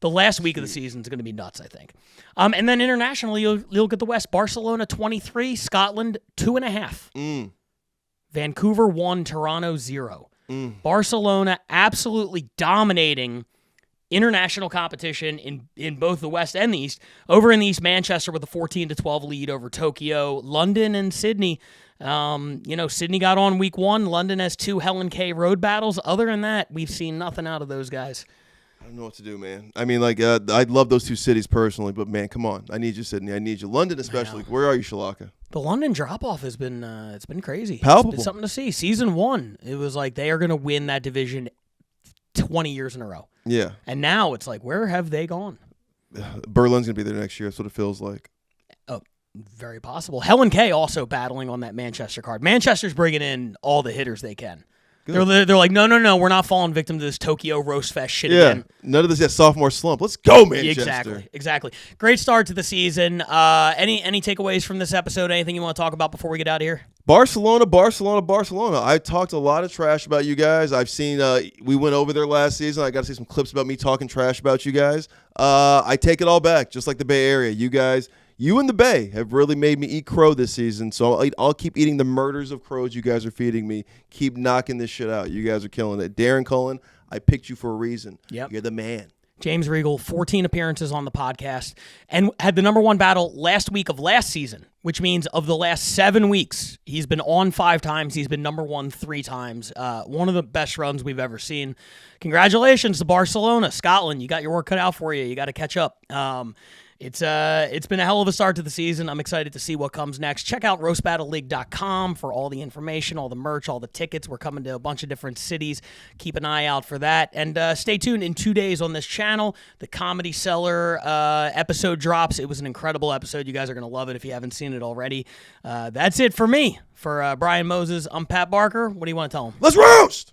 the last week of the season is going to be nuts, I think. And then internationally, you'll get the West. Barcelona 23, Scotland 2.5. Vancouver 1, Toronto 0. Barcelona absolutely dominating international competition in both the West and the East. Over in the East, Manchester with a 14-12 lead over Tokyo. London and Sydney. Sydney got on week 1. London has 2 Helen K road battles. Other than that, we've seen nothing out of those guys. I don't know what to do, man. I mean, I love those 2 cities personally, but man, come on. I need you, Sydney. I need you. London especially. Where are you, Shalaka? The London drop-off has been it's been crazy. Palpable. It's something to see. Season 1, it was like they are going to win that division 20 years in a row. Yeah. And now it's like, where have they gone? Berlin's going to be there next year. That's what it feels like. Oh, very possible. Helen K also battling on that Manchester card. Manchester's bringing in all the hitters they can. They're like, no, we're not falling victim to this Tokyo roast fest shit again. None of this sophomore slump. Let's go, Manchester. Exactly. Great start to the season. Any takeaways from this episode? Anything you want to talk about before we get out of here? Barcelona. I talked a lot of trash about you guys. I've seen we went over there last season. I got to see some clips about me talking trash about you guys. I take it all back, just like the Bay Area. You guys, you and the Bay have really made me eat crow this season, so I'll keep eating the murders of crows you guys are feeding me. Keep knocking this shit out. You guys are killing it. Darren, Cullen, I picked you for a reason. Yep. You're the man. James Regal, 14 appearances on the podcast, and had the number 1 battle last week of last season, which means of the last 7 weeks, he's been on 5 times. He's been number 1 3 times. One of the best runs we've ever seen. Congratulations to Barcelona. Scotland, you got your work cut out for you. You got to catch up. It's been a hell of a start to the season. I'm excited to see what comes next. Check out roastbattleleague.com for all the information, all the merch, all the tickets. We're coming to a bunch of different cities. Keep an eye out for that. And stay tuned in 2 days on this channel. The Comedy Cellar episode drops. It was an incredible episode. You guys are going to love it if you haven't seen it already. That's it for me. For Brian Moses, I'm Pat Barker. What do you want to tell him? Let's roast!